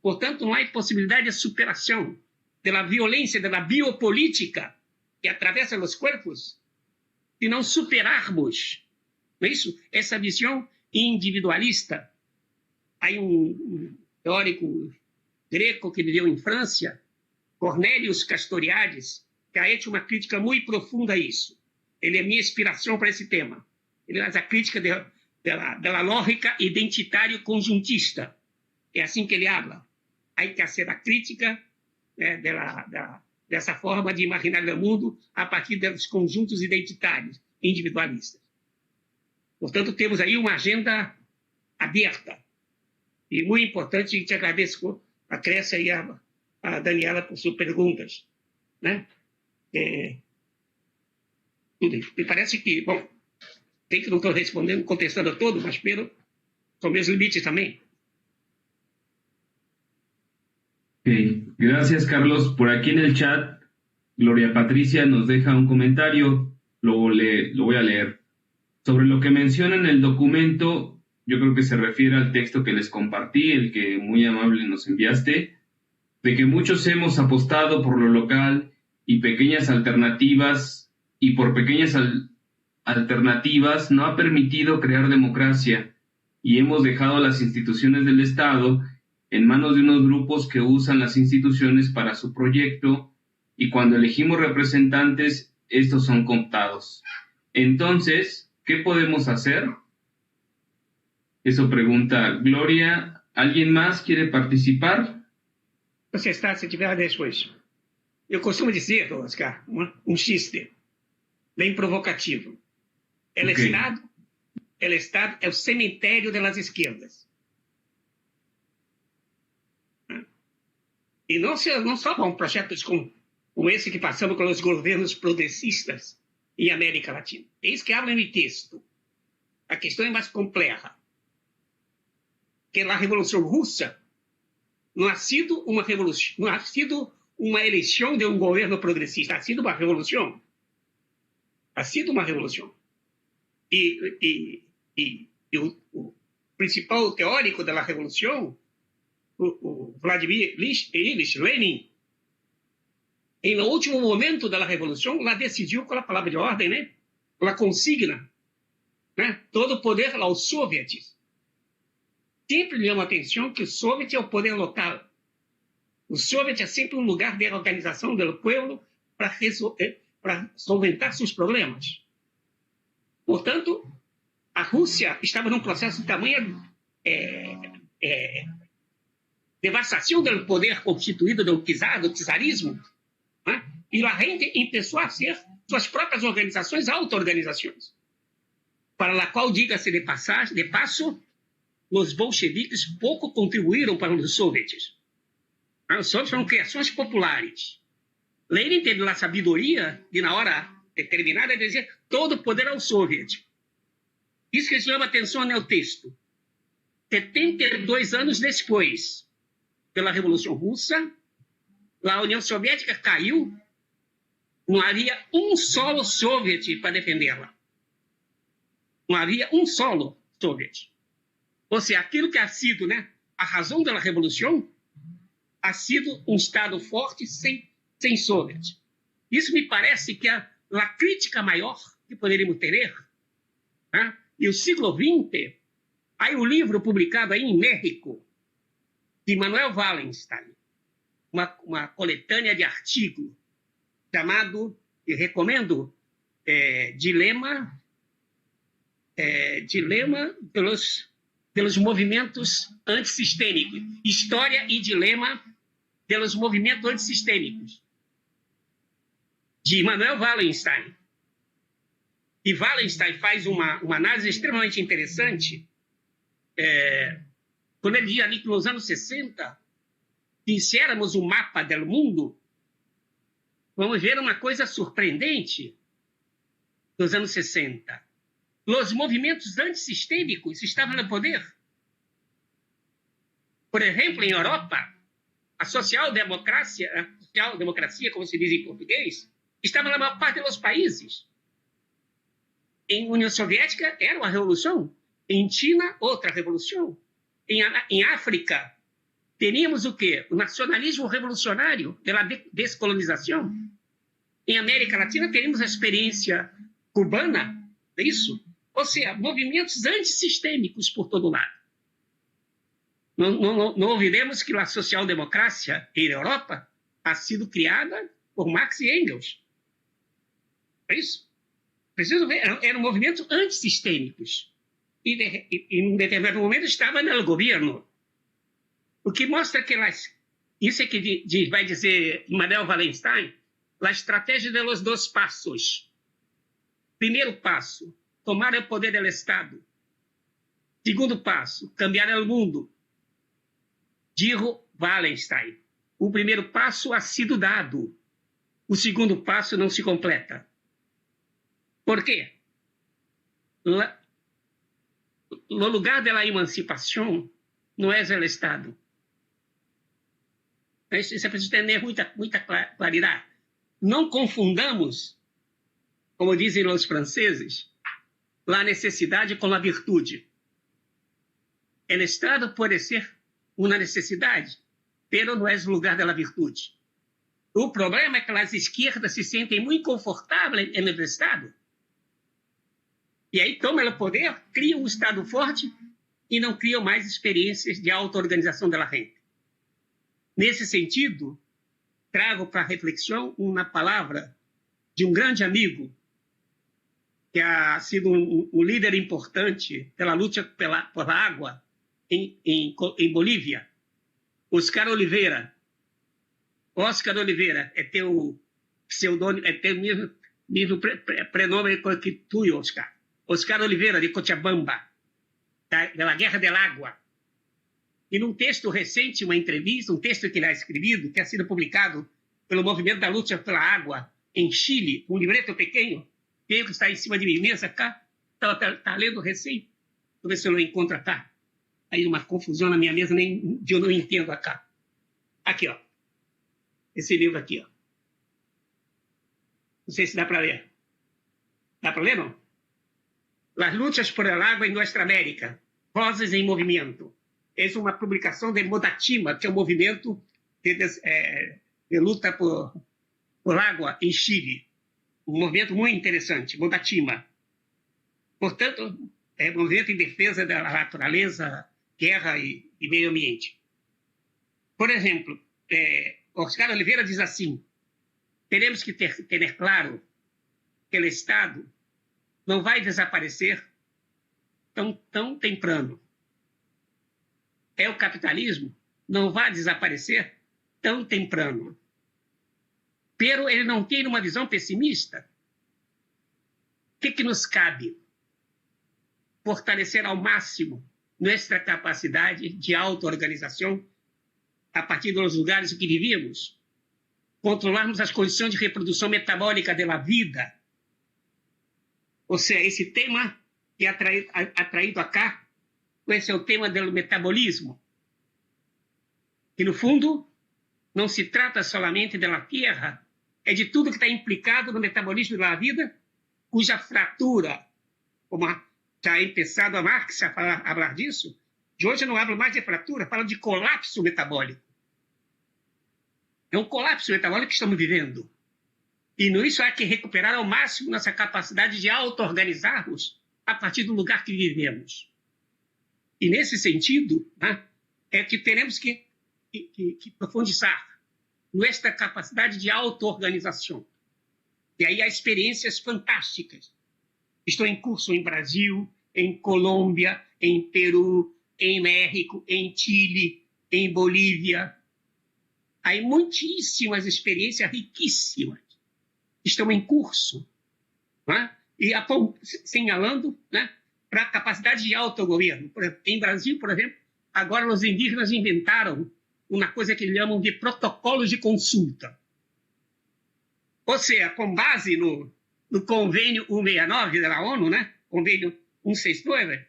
Portanto, não há possibilidade de superação da violência, da biopolítica que atravessa os corpos, se não superarmos, não é isso? Essa visão individualista. Há teórico greco que viveu em França, Cornelius Castoriadis, que ha hecho uma crítica muito profunda a isso. Ele é minha inspiração para esse tema. Ele faz a crítica da lógica identitário conjuntista. É assim que ele habla. Há que fazer a crítica dessa forma de imaginar o mundo a partir dos conjuntos identitários, individualistas. Portanto, temos aí uma agenda aberta. E muito importante, e te agradeço a Crescia e a Daniela por suas perguntas. Né? Me parece que, bom, sei que não estou respondendo, contestando a todos, mas são meus limites também. Okay. Gracias, Carlos. Por aquí en el chat, Gloria Patricia nos deja un comentario, lo voy a leer. Sobre lo que menciona en el documento, yo creo que se refiere al texto que les compartí, el que muy amable nos enviaste, de que muchos hemos apostado por lo local y pequeñas alternativas, y por pequeñas alternativas no ha permitido crear democracia, y hemos dejado las instituciones del Estado en manos de unos grupos que usan las instituciones para su proyecto, y cuando elegimos representantes, estos son contados. Entonces, ¿qué podemos hacer? Eso pregunta Gloria. ¿Alguien más quiere participar? Você está, se tiver, depois. Eu costumo dizer, Oscar, chiste bem provocativo. O Estado é o cemitério das esquerdas. E não só com projetos como esse que passamos com os governos progressistas em América Latina. É isso que habla no texto. A questão é mais complexa. Que a Revolução Russa não ha sido uma revolução, não ha sido uma eleição de um governo progressista, ha sido uma revolução. Ha sido uma revolução. E o principal teórico da revolução, o Vladimir Ilyich Lenin, no último momento da revolução, ela decidiu com a palavra de ordem, né? Com a consigna, né? Todo o poder aos soviets. Sempre me chama a atenção que o soviet é o poder local. O soviet é sempre um lugar de organização do povo para solventar seus problemas. Portanto, a Rússia estava num processo de tamanha devastação do poder constituído do czarismo, né? E a gente começou a ser suas próprias organizações, auto-organizações, para a qual, diga-se de passo, os bolcheviques pouco contribuíram para os soviets. Os soviets foram criações populares. Lenin teve a sabedoria de, na hora determinada, dizer todo o poder ao soviet. Isso que chama atenção no texto. 72 anos depois, pela Revolução Russa, a União Soviética caiu, não havia um solo soviet para defendê-la. Não havia um solo soviet. Ou seja, aquilo que ha sido, né, a razão da revolução ha sido um Estado forte sem soviet. Isso me parece que é a crítica maior que poderíamos ter. Né? E o século XX, há um livro publicado aí em México, de Manuel Wallenstein, uma coletânea de artigos, chamado, e recomendo, Dilema pelos movimentos antissistêmicos. História e dilema pelos movimentos antissistêmicos. De Manuel Wallenstein. E Wallenstein faz uma análise extremamente interessante. quando ele diz ali que nos anos 60, se hiciéramos um mapa do mundo, vamos ver uma coisa surpreendente nos anos 60. Os movimentos antissistêmicos estavam no poder. Por exemplo, em Europa, a social-democracia, como se diz em português, estava na maior parte dos países. Em União Soviética, era uma revolução. Em China, outra revolução. Em África, teríamos o quê? O nacionalismo revolucionário pela descolonização. Em América Latina, teríamos a experiência cubana, é isso? Ou seja, movimentos antissistêmicos por todo lado. Não ouviremos que a social-democracia em Europa ha sido criada por Marx e Engels. É isso? Preciso ver, eram movimentos antissistêmicos. E em um determinado momento estava no governo. O que mostra que isso é que vai dizer Immanuel Wallenstein, a estratégia dos 2 passos. Primeiro passo, tomar o poder do Estado. Segundo passo, cambiar o mundo. Dijo Wallenstein. O primeiro passo ha sido dado. O segundo passo não se completa. Por quê? No lugar da emancipação não é o Estado. Isso é preciso ter muita claridade. Não confundamos, como dizem os franceses, a necessidade com a virtude. O Estado pode ser uma necessidade, mas não é o lugar da virtude. O problema é que as esquerdas se sentem muito confortáveis no Estado. E aí tomam o poder, criam um Estado forte e não criam mais experiências de auto-organização da gente. Nesse sentido, trago para reflexão uma palavra de um grande amigo que ha sido um líder importante pela luta pela água em Bolívia, Oscar Oliveira. Oscar Oliveira é teu pseudônimo, é teu mesmo prenome que tu, Oscar. Oscar Oliveira, de Cochabamba, da Guerra del Agua. E num texto recente, uma entrevista, um texto que ele ha escrito, que ha sido publicado pelo Movimento da Luta pela Água em Chile, um livreto pequeno, que está em cima de mim, mesa cá, está lendo recém. Vou ver se eu não encontro cá. Aí uma confusão na minha mesa, nem eu não entendo cá. Aqui, ó. Esse livro aqui, ó. Não sei se dá para ler. Dá para ler, não? Las luchas por el agua em Nuestra América. Vozes em Movimento. É uma publicação de Modatima, que é um movimento de luta por água em Chile. Um movimento muito interessante, Modatima. Portanto, é um movimento em defesa da natureza, guerra e meio ambiente. Por exemplo, Oscar Oliveira diz assim: teremos que ter claro que o Estado não vai desaparecer tão temprano. O capitalismo não vai desaparecer tão temprano. Pero ele não tem uma visão pessimista. O que nos cabe? Fortalecer ao máximo nossa capacidade de auto-organização a partir dos lugares em que vivemos, controlarmos as condições de reprodução metabólica da vida. Ou seja, esse tema que é atraído acá, esse é o tema do metabolismo, que no fundo não se trata solamente da terra, é de tudo que está implicado no metabolismo da vida, cuja fratura, como já é empezado a Marx a falar disso, de hoje eu não hablo mais de fratura, falo de colapso metabólico. É um colapso metabólico que estamos vivendo. E nisso há que recuperar ao máximo nossa capacidade de auto-organizarmos a partir do lugar que vivemos. E nesse sentido, né, é que teremos que profundizar nossa capacidade de auto-organização. E aí há experiências fantásticas. Estou em curso em Brasil, em Colômbia, em Peru, em México, em Chile, em Bolívia. Há muitíssimas experiências riquíssimas. Estão em curso. Né? E señalando, né, para a capacidade de autogoverno. Por exemplo, em Brasil, por exemplo, agora os indígenas inventaram uma coisa que chamam de protocolos de consulta. Ou seja, com base no convênio 169 da ONU, né? Convênio 169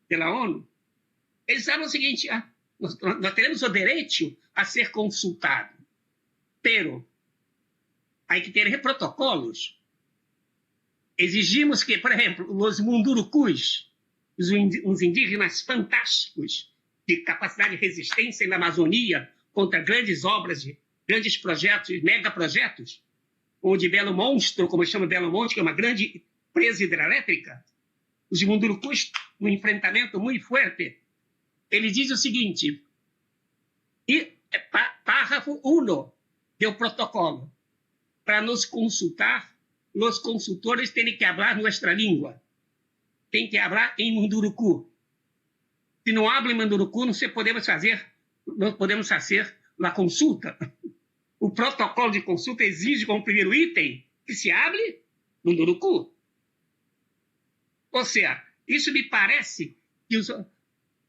da ONU, eles falam o seguinte: nós teremos o direito a ser consultado, pero hay que ter protocolos. Exigimos que, por exemplo, os mundurucus, os indígenas fantásticos de capacidade de resistência na Amazônia contra grandes obras, grandes projetos, megaprojetos, ou de Belo Monstro, como chama Belo Monte, que é uma grande presa hidrelétrica, os mundurucus, um enfrentamento muito forte, ele diz o seguinte, e parágrafo 1 do protocolo, para nos consultar, os consultores têm que falar nossa língua, têm que falar em munduruku. Se não habla em munduruku, não podemos fazer a consulta. O protocolo de consulta exige como primeiro item que se hable munduruku. Ou seja, isso me parece que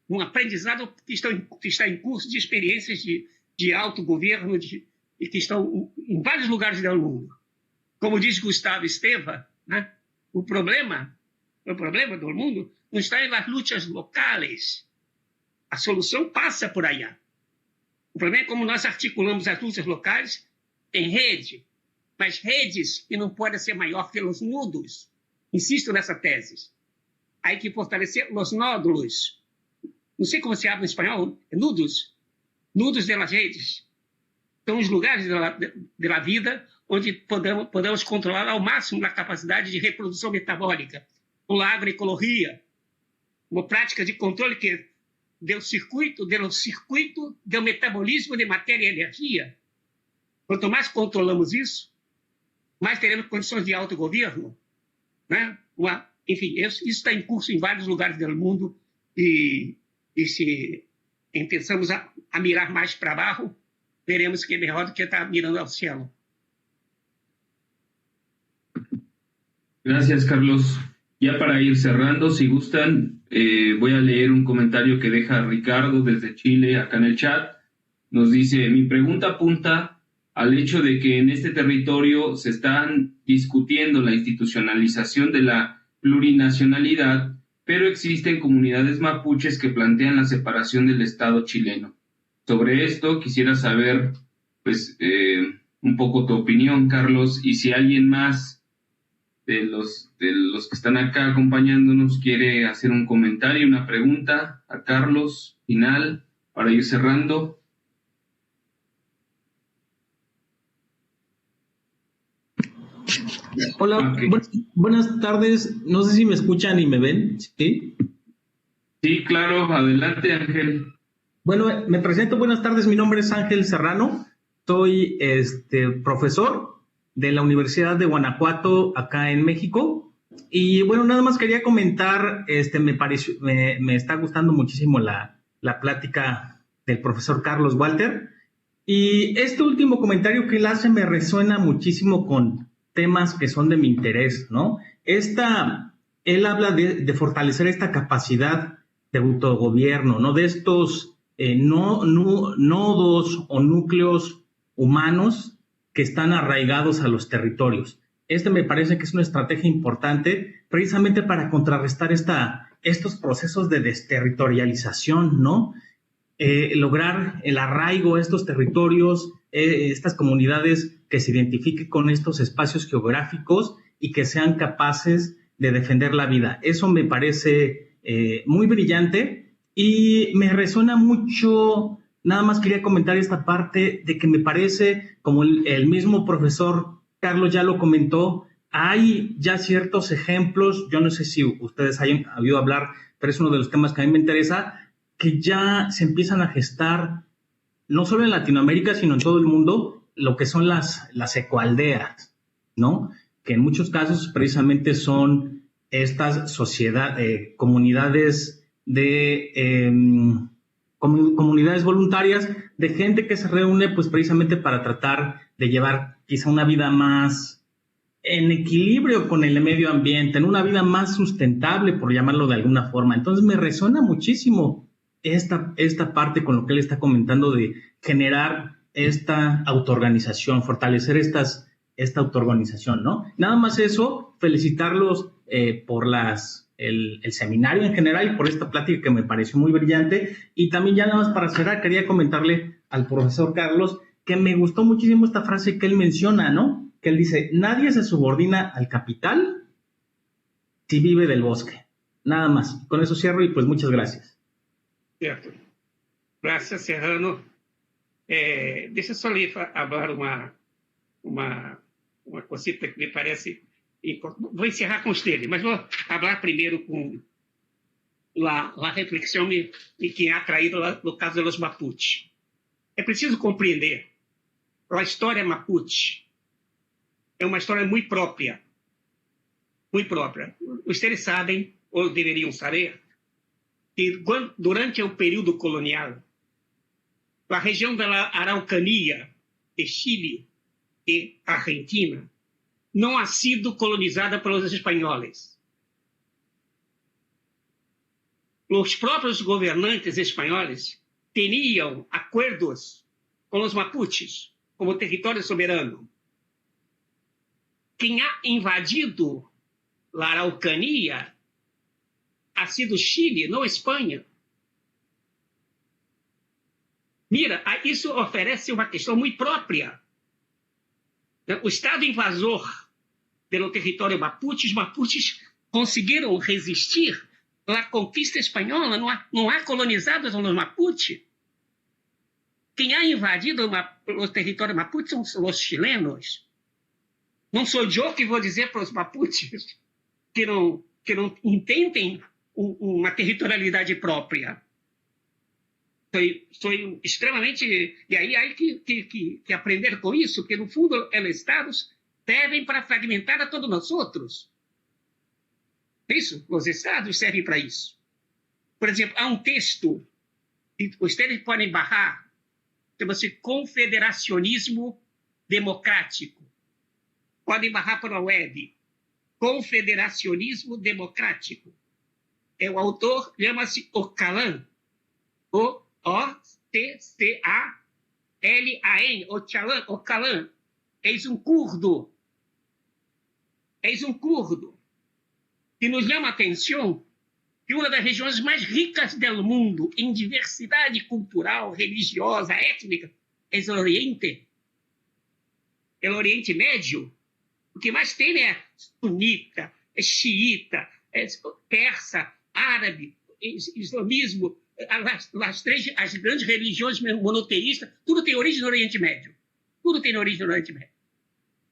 um aprendizado que está em curso de experiências de autogoverno e que estão em vários lugares do mundo. Como diz Gustavo Esteva, né? O problema do mundo não está nas lutas locais. A solução passa por aí. O problema é como nós articulamos as lutas locais em rede, mas redes que não podem ser maior que os nudos. Insisto nessa tese. Há que fortalecer os nódulos. Não sei como se habla em espanhol, nudos. Nudos das redes. São os lugares da vida onde podemos controlar ao máximo a capacidade de reprodução metabólica, com a agroecologia, uma prática de controle que do circuito do metabolismo de matéria e energia. Quanto mais controlamos isso, mais teremos condições de autogoverno, né? Enfim, isso está em curso em vários lugares do mundo e se pensamos a mirar mais para baixo, veremos que é melhor do que estar mirando ao céu. Gracias, Carlos. Ya para ir cerrando, si gustan, voy a leer un comentario que deja Ricardo desde Chile acá en el chat. Nos dice, mi pregunta apunta al hecho de que en este territorio se están discutiendo la institucionalización de la plurinacionalidad, pero existen comunidades mapuches que plantean la separación del Estado chileno. Sobre esto quisiera saber, pues, un poco tu opinión, Carlos, y si alguien más de los que están acá acompañándonos quiere hacer un comentario, una pregunta a Carlos, final, para ir cerrando. Hola, okay. Buenas tardes. No sé si me escuchan y me ven, ¿sí? Sí, claro. Adelante, Ángel. Bueno, me presento. Buenas tardes. Mi nombre es Ángel Serrano. Soy profesor de la Universidad de Guanajuato, acá en México. Y bueno, nada más quería comentar, me está gustando muchísimo la plática del profesor Carlos Walter. Y este último comentario que él hace me resuena muchísimo con temas que son de mi interés, ¿no? Él habla de fortalecer esta capacidad de autogobierno, ¿no? De estos nodos o núcleos humanos que están arraigados a los territorios. Me parece que es una estrategia importante precisamente para contrarrestar estos procesos de desterritorialización, ¿no? Lograr el arraigo a estos territorios, estas comunidades que se identifiquen con estos espacios geográficos y que sean capaces de defender la vida. Eso me parece muy brillante y me resuena mucho. Nada más quería comentar esta parte de que me parece, como el mismo profesor Carlos ya lo comentó, hay ya ciertos ejemplos, yo no sé si ustedes hayan oído hablar, pero es uno de los temas que a mí me interesa, que ya se empiezan a gestar, no solo en Latinoamérica, sino en todo el mundo, lo que son las ecoaldeas, ¿no? Que en muchos casos precisamente son estas comunidades comunidades voluntarias de gente que se reúne pues precisamente para tratar de llevar quizá una vida más en equilibrio con el medio ambiente, en una vida más sustentable, por llamarlo de alguna forma. Entonces me resuena muchísimo esta parte con lo que él está comentando de generar esta autoorganización, fortalecer esta autoorganización, ¿no? Nada más eso, felicitarlos por el seminario en general y por esta plática que me pareció muy brillante. Y también ya nada más para cerrar, quería comentarle al profesor Carlos que me gustó muchísimo esta frase que él menciona, ¿no? Que él dice, nadie se subordina al capital si vive del bosque. Nada más. Con eso cierro y pues muchas gracias. Certo. Gracias, Serrano. Deixa eu só lhe falar uma cosita que me parece importante. Vou encerrar com os dele, mas vou falar primeiro com a reflexão que há traído no caso de los Mapuche. É preciso compreender a história Mapuche é uma história muito própria. Muito própria. Vocês sabem, ou deveriam saber, que durante o período colonial, a região da Araucanía de Chile e Argentina não ha sido colonizada pelos espanhóis. Os próprios governantes espanhóis tinham acordos com os Mapuches como território soberano. Quem ha invadido a Araucanía ha sido Chile, não Espanha. Mira, isso oferece uma questão muito própria. O Estado invasor pelo território Mapuche, os Mapuches conseguiram resistir à conquista espanhola, não há colonizados nos Mapuche. Quem ha invadido o território Mapuche são os chilenos. Não sou eu que vou dizer para os Mapuches que não intentem uma territorialidade própria. Sou extremamente... E aí há que aprender com isso, que no fundo os Estados servem para fragmentar a todos nós outros. Isso, os Estados servem para isso. Por exemplo, há um texto que vocês podem barrar, chama-se Confederacionismo Democrático. Podem barrar pela web. Confederacionismo Democrático. O autor chama-se Öcalan. O-C-C-A-L-A-N. Öcalan. És um curdo. És um curdo. Que nos chama a atenção que uma das regiões mais ricas do mundo em diversidade cultural, religiosa, étnica, é o Oriente. É o Oriente Médio. O que mais tem é sunita, é xiita, é persa, árabe, islamismo, as grandes religiões monoteístas, tudo tem origem no Oriente Médio. Tudo tem origem no Oriente Médio.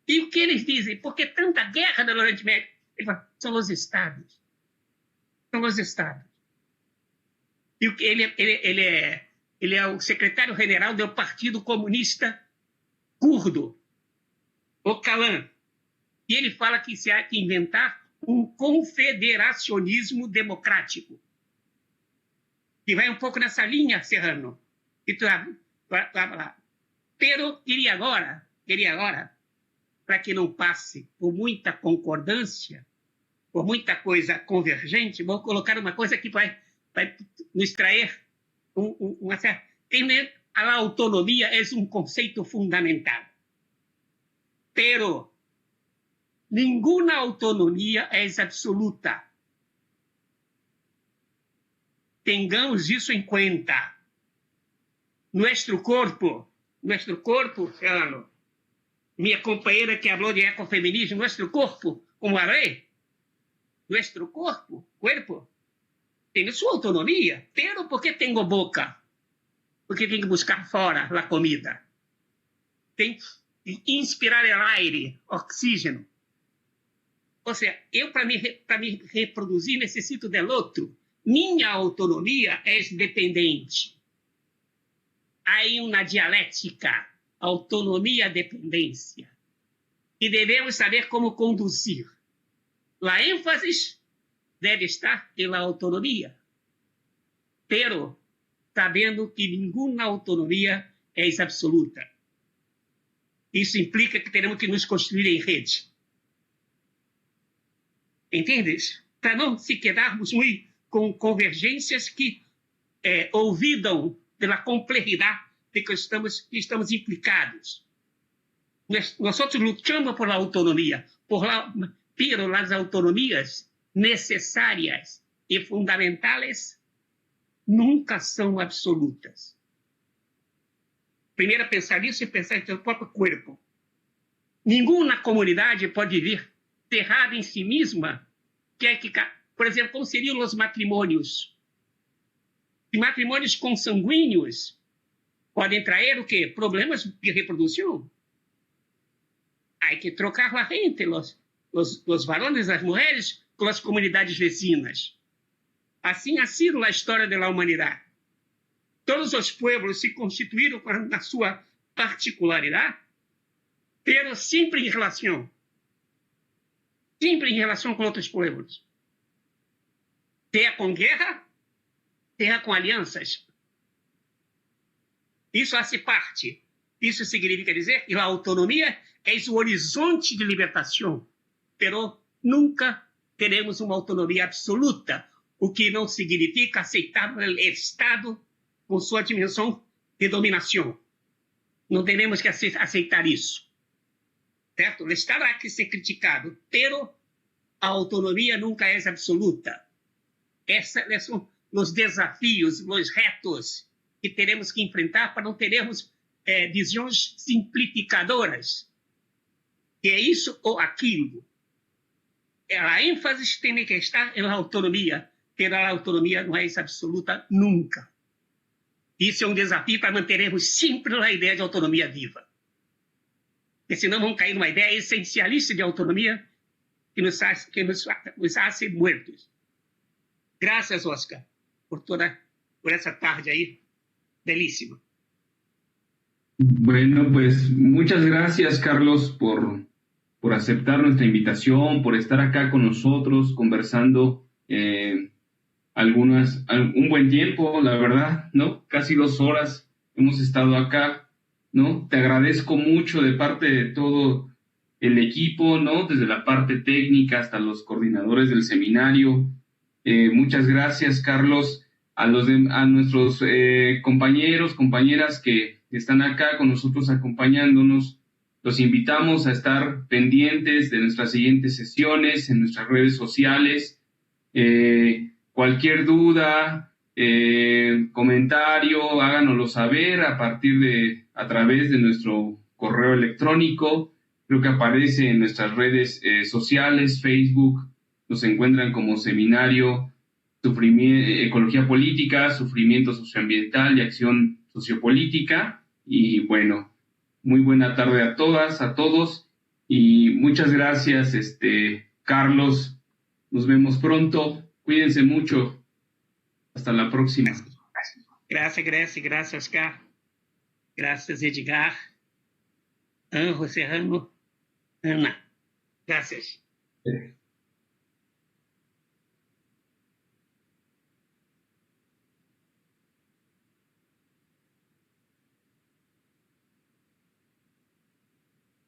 E o que eles dizem? Por que tanta guerra no Oriente Médio? Ele fala, são os Estados. São os Estados. E ele é o secretário-general do Partido Comunista Curdo, Öcalan. E ele fala que se há que inventar um confederacionismo democrático. Que vai um pouco nessa linha, Serrano. Pero queria agora, para que não passe por muita concordância, por muita coisa convergente, vou colocar uma coisa que vai nos trazer uma certa... A autonomia é um conceito fundamental. Pero nenhuma autonomia é absoluta. Tengamos isso em conta. Nosso corpo, Serrano, minha companheira que falou de ecofeminismo, nosso corpo, como falei, nosso corpo, tem sua autonomia, pero porque tenho boca? Porque tem que buscar fora a comida. Tem que inspirar o aire, oxígeno. Ou seja, eu, para me reproduzir, necessito do outro. Minha autonomia é dependente. Há uma dialética, autonomia-dependência. E devemos saber como conduzir. A ênfase deve estar na autonomia, pero sabendo que nenhuma autonomia é absoluta. Isso implica que teremos que nos construir em rede. Entendes? Para não se quedarmos muito com convergências que olvidam da complexidade de que estamos implicados. Nós lutamos por la autonomia, pero las autonomias necessárias e fundamentais nunca são absolutas. Primeiro, pensar nisso e pensar em seu próprio corpo. Nenhuma comunidade pode vir cerrada em si mesma, por exemplo, como seriam os matrimônios? E matrimônios consanguíneos podem trazer o quê? Problemas de reprodução. Há que trocar a gente, os varones e as mulheres, com as comunidades vecinas. Assim ha sido a história da humanidade. Todos os pueblos se constituíram na sua particularidade, pero sempre em relação com outros pueblos. Seja com guerra, seja com alianças. Isso faz parte. Isso significa dizer que a autonomia é o horizonte de libertação, pero nunca teremos uma autonomia absoluta, o que não significa aceitar o Estado com sua dimensão de dominação. Não teremos que aceitar isso. Certo? O Estado há que ser criticado, pero a autonomia nunca é absoluta. Esses são os desafios, os retos que teremos que enfrentar para não termos visões simplificadoras. Que é isso ou aquilo. A ênfase tem que estar na autonomia, pero a autonomia não é absoluta nunca. Isso é um desafio para mantermos sempre a ideia de autonomia viva. Porque senão vamos cair numa ideia essencialista de autonomia que nos hace muertos. Graças, Oscar, por essa tarde aí, belíssima. Bueno, pues muchas gracias, Carlos, por aceptar nuestra invitación, por estar acá con nosotros conversando un buen tiempo, la verdad, ¿no? Casi 2 horas hemos estado acá, ¿no? Te agradezco mucho de parte de todo el equipo, ¿no? Desde la parte técnica hasta los coordinadores del seminario. Muchas gracias, Carlos, a nuestros compañeros, compañeras que están acá con nosotros acompañándonos. Los invitamos a estar pendientes de nuestras siguientes sesiones en nuestras redes sociales. Cualquier duda, comentario, háganoslo saber a través de nuestro correo electrónico. Creo que aparece en nuestras redes sociales, Facebook. Nos encuentran como Seminario Ecología Política, Sufrimiento Socioambiental y Acción Sociopolítica. Y bueno, muy buena tarde a todas, a todos. Y muchas gracias, Carlos. Nos vemos pronto. Cuídense mucho. Hasta la próxima. Gracias, Oscar. Gracias, Edgar. José Ramos. Ana. Gracias.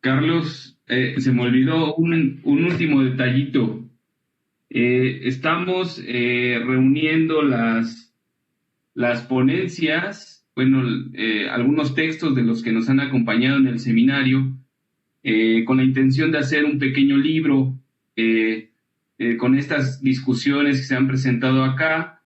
Carlos, se me olvidó un último detallito. Estamos reuniendo las ponencias, bueno, algunos textos de los que nos han acompañado en el seminario, con la intención de hacer un pequeño libro con estas discusiones que se han presentado acá,